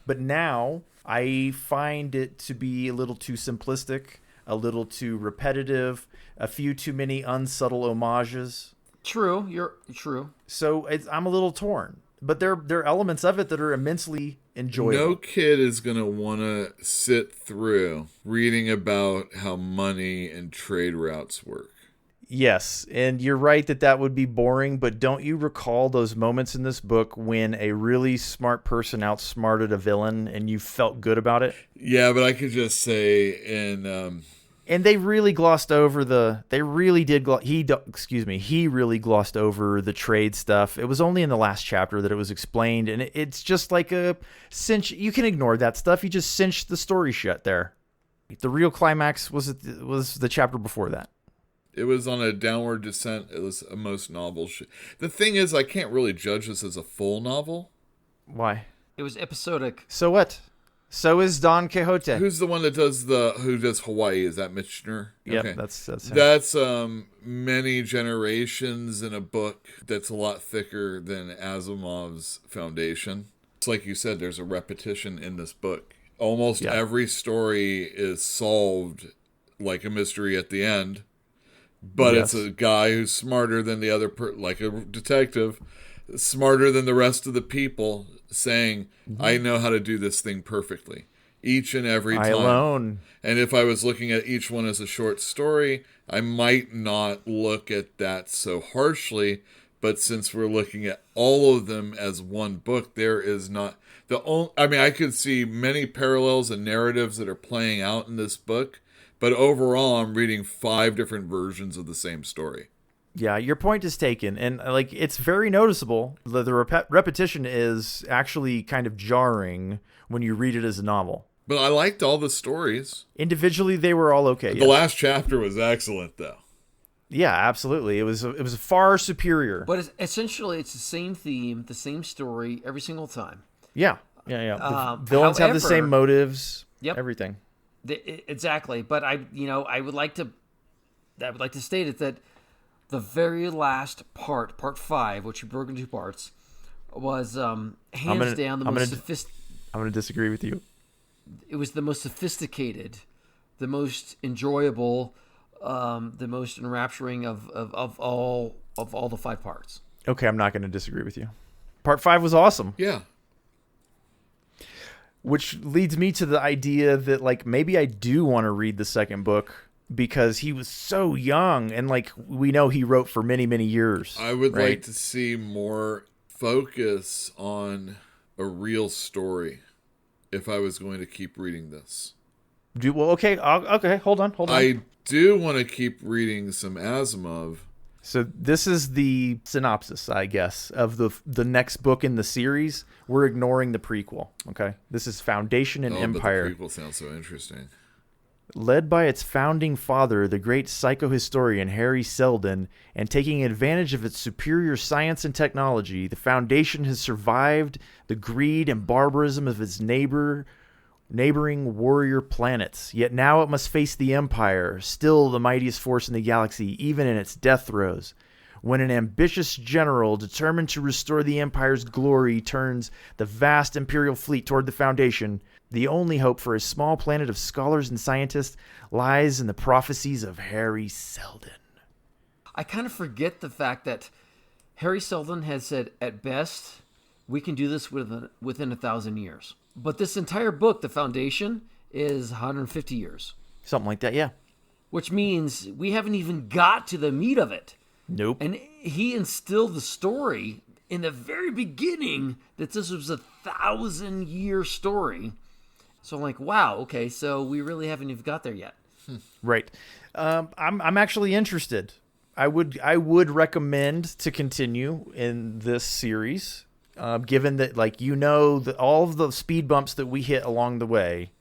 But now I find it to be a little too simplistic, a little too repetitive, a few too many unsubtle homages. True, you're true. So I'm a little torn. But there are elements of it that are immensely enjoyable. No kid is going to want to sit through reading about how money and trade routes work. Yes, and you're right that would be boring, but don't you recall those moments in this book when a really smart person outsmarted a villain and you felt good about it? Yeah, but I could just say and they really glossed over he really glossed over the trade stuff. It was only in the last chapter that it was explained, and it's just like a cinch. You can ignore that stuff. You just cinched the story shut there. The real climax was the chapter before that. It was on a downward descent. It was a most novel shit. The thing is, I can't really judge this as a full novel. Why? It was episodic. So what? So is Don Quixote. Who's the one that does Hawaii? Is that Michener? Yep, okay. that's him. That's many generations in a book that's a lot thicker than Asimov's Foundation. It's like you said, there's a repetition in this book Almost every story is solved like a mystery at the end, but it's a guy who's smarter than the other, like a detective, smarter than the rest of the people, saying, I know how to do this thing perfectly. Each and every time. alone. And if I was looking at each one as a short story, I might not look at that so harshly. But since we're looking at all of them as one book, there is not the only. I mean, I could see many parallels and narratives that are playing out in this book. But overall, I'm reading 5 different versions of the same story. Yeah, your point is taken, and like it's very noticeable. The repetition is actually kind of jarring when you read it as a novel. But I liked all the stories. Individually, they were all okay. The last chapter was excellent, though. Yeah, absolutely. It was far superior. But essentially, it's the same theme, the same story every single time. Yeah. The villains have the same motives. Yep. Everything. Exactly. But I would like to state it that the very last part 5, which we broke into 2 parts, was hands down the most sophisticated. I'm going to disagree with you. It was the most sophisticated, the most enjoyable, the most enrapturing of all the 5 parts. Okay, I'm not going to disagree with you. Part 5 was awesome. Yeah. Which leads me to the idea that like maybe I do want to read the second book because he was so young and like we know he wrote for many, many years. I would like to see more focus on a real story if I was going to keep reading this. Okay, hold on. I do want to keep reading some Asimov. So this is the synopsis, I guess, of the next book in the series. We're ignoring the prequel, okay? This is Foundation and Empire. But the prequel sounds so interesting. Led by its founding father, the great psychohistorian Harry Seldon, and taking advantage of its superior science and technology, the Foundation has survived the greed and barbarism of its neighboring warrior planets. Yet now it must face the Empire, still the mightiest force in the galaxy, even in its death throes. When an ambitious general determined to restore the Empire's glory turns the vast Imperial fleet toward the Foundation, the only hope for a small planet of scholars and scientists lies in the prophecies of Harry Seldon. I kind of forget the fact that Harry Seldon has said, at best, we can do this within 1,000 years. But this entire book, The Foundation, is 150 years. Something like that, yeah. Which means we haven't even got to the meat of it. Nope. And he instilled the story in the very beginning that this was a 1,000-year story. So I'm like, wow, okay, so we really haven't even got there yet. Right. I'm actually interested. I would recommend to continue in this series, given that that all of the speed bumps that we hit along the way,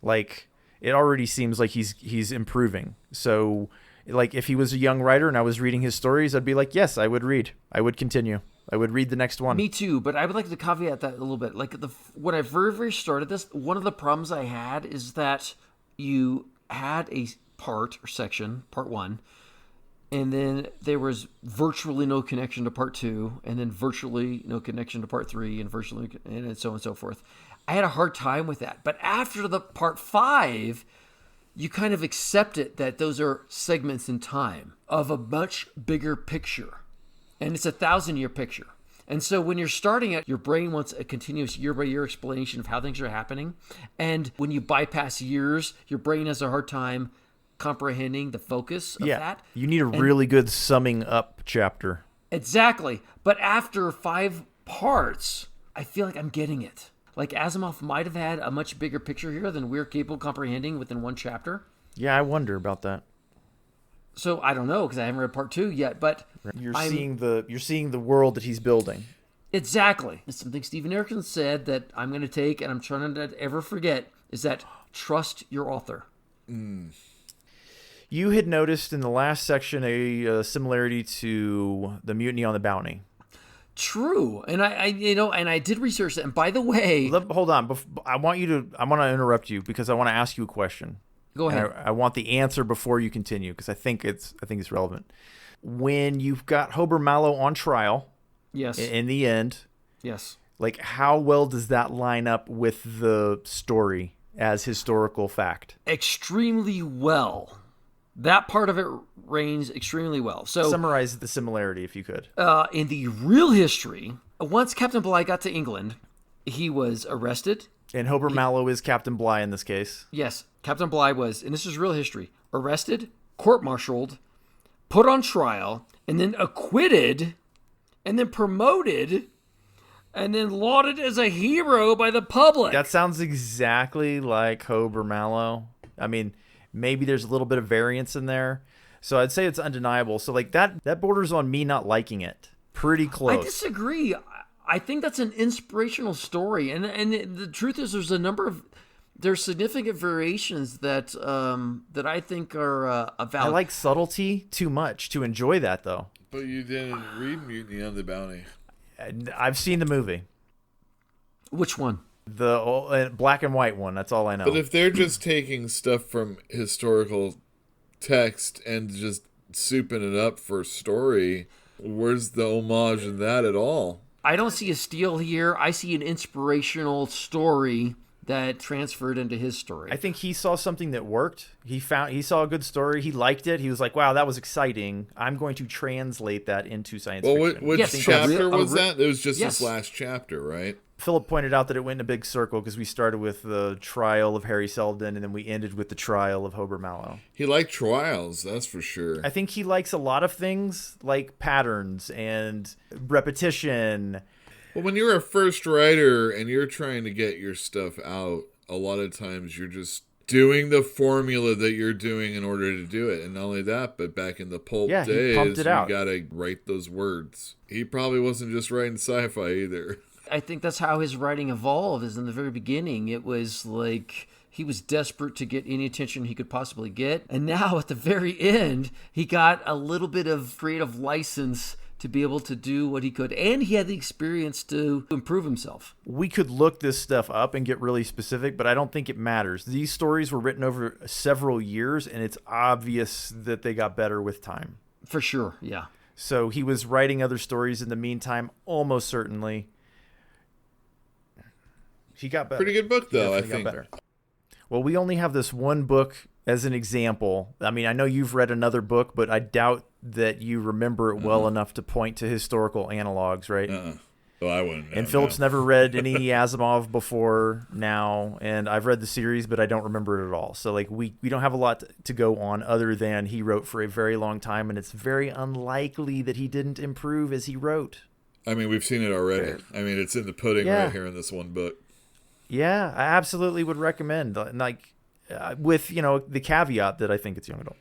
like it already seems like he's improving. So like if he was a young writer and I was reading his stories, I'd be like, yes, I would read. I would continue. I would read the next one. Me too, but I would like to caveat that a little bit. Like when I very started this, one of the problems I had is that you had a part or section, part 1, and then there was virtually no connection to part 2, and then virtually no connection to part 3, and virtually and so on and so forth. I had a hard time with that. But after the part 5, you kind of accept it that those are segments in time of a much bigger picture. And it's a 1,000-year picture. And so when you're starting it, your brain wants a continuous year-by-year explanation of how things are happening. And when you bypass years, your brain has a hard time comprehending the focus of that. You need a really good summing up chapter. Exactly. But after 5 parts, I feel like I'm getting it. Like Asimov might have had a much bigger picture here than we're capable of comprehending within one chapter. Yeah, I wonder about that. So I don't know because I haven't read part 2 yet, but you're seeing the world that he's building. Exactly. It's something Stephen Erickson said that I'm going to take and I'm trying to ever forget is that trust your author. You had noticed in the last section a similarity to the Mutiny on the Bounty. True, and I did research that. And by the way, hold on. I want to interrupt you because I want to ask you a question. Go ahead. I want the answer before you continue because I think it's relevant. When you've got Hober Mallow on trial, yes, in the end, yes, like how well does that line up with the story as historical fact? Extremely well. That part of it reigns extremely well. So summarize the similarity if you could. In the real history, once Captain Bligh got to England, he was arrested. And Hober Mallow is Captain Bligh in this case. Yes, Captain Bligh was, and this is real history, arrested, court-martialed, put on trial, and then acquitted, and then promoted, and then lauded as a hero by the public. That sounds exactly like Hober Mallow. I mean, maybe there's a little bit of variance in there. So I'd say it's undeniable. So like that borders on me not liking it. Pretty close. I disagree. I think that's an inspirational story. And the truth is there's significant variations that I think are valid. I like subtlety too much to enjoy that, though. But you didn't read Mutiny on the Bounty. I've seen the movie. Which one? The black and white one. That's all I know. But if they're just taking stuff from historical text and just souping it up for story, where's the homage in that at all? I don't see a steal here. I see an inspirational story that transferred into his story. I think he saw something that worked. He saw a good story. He liked it. He was like, wow, that was exciting. I'm going to translate that into science fiction. Which chapter was that? It was just this last chapter, right? Philip pointed out that it went in a big circle because we started with the trial of Harry Seldon and then we ended with the trial of Hober Mallow. He liked trials, that's for sure. I think he likes a lot of things like patterns and repetition. Well, when you're a first writer and you're trying to get your stuff out, a lot of times you're just doing the formula that you're doing in order to do it. And not only that, but back in the pulp days, you gotta write those words. He probably wasn't just writing sci-fi either. I think that's how his writing evolved, is in the very beginning. It was like he was desperate to get any attention he could possibly get. And now at the very end, he got a little bit of creative license to be able to do what he could. And he had the experience to improve himself. We could look this stuff up and get really specific, but I don't think it matters. These stories were written over several years, and it's obvious that they got better with time. For sure, yeah. So he was writing other stories in the meantime, almost certainly. He got better. Pretty good book, though, I think. Well, we only have this one book as an example. I mean, I know you've read another book, but I doubt that you remember it well enough to point to historical analogs, right? Well, I wouldn't. And Philip's never read any Asimov before now, and I've read the series, but I don't remember it at all. So, like, we don't have a lot to go on other than he wrote for a very long time, and it's very unlikely that he didn't improve as he wrote. I mean, we've seen it already. I mean, it's in the pudding right here in this one book. Yeah, I absolutely would recommend, like, with, the caveat that I think it's young adult.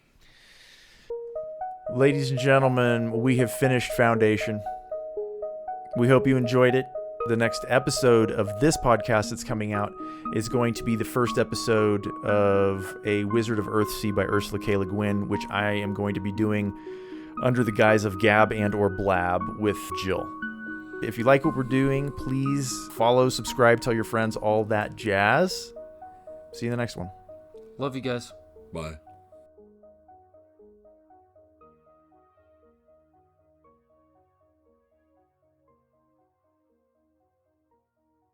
Ladies and gentlemen, we have finished Foundation. We hope you enjoyed it. The next episode of this podcast that's coming out is going to be the first episode of A Wizard of Earthsea by Ursula K. Le Guin, which I am going to be doing under the guise of Gab and or Blab with Jill. If you like what we're doing, please follow, subscribe, tell your friends, all that jazz. See you in the next one. Love you guys. Bye.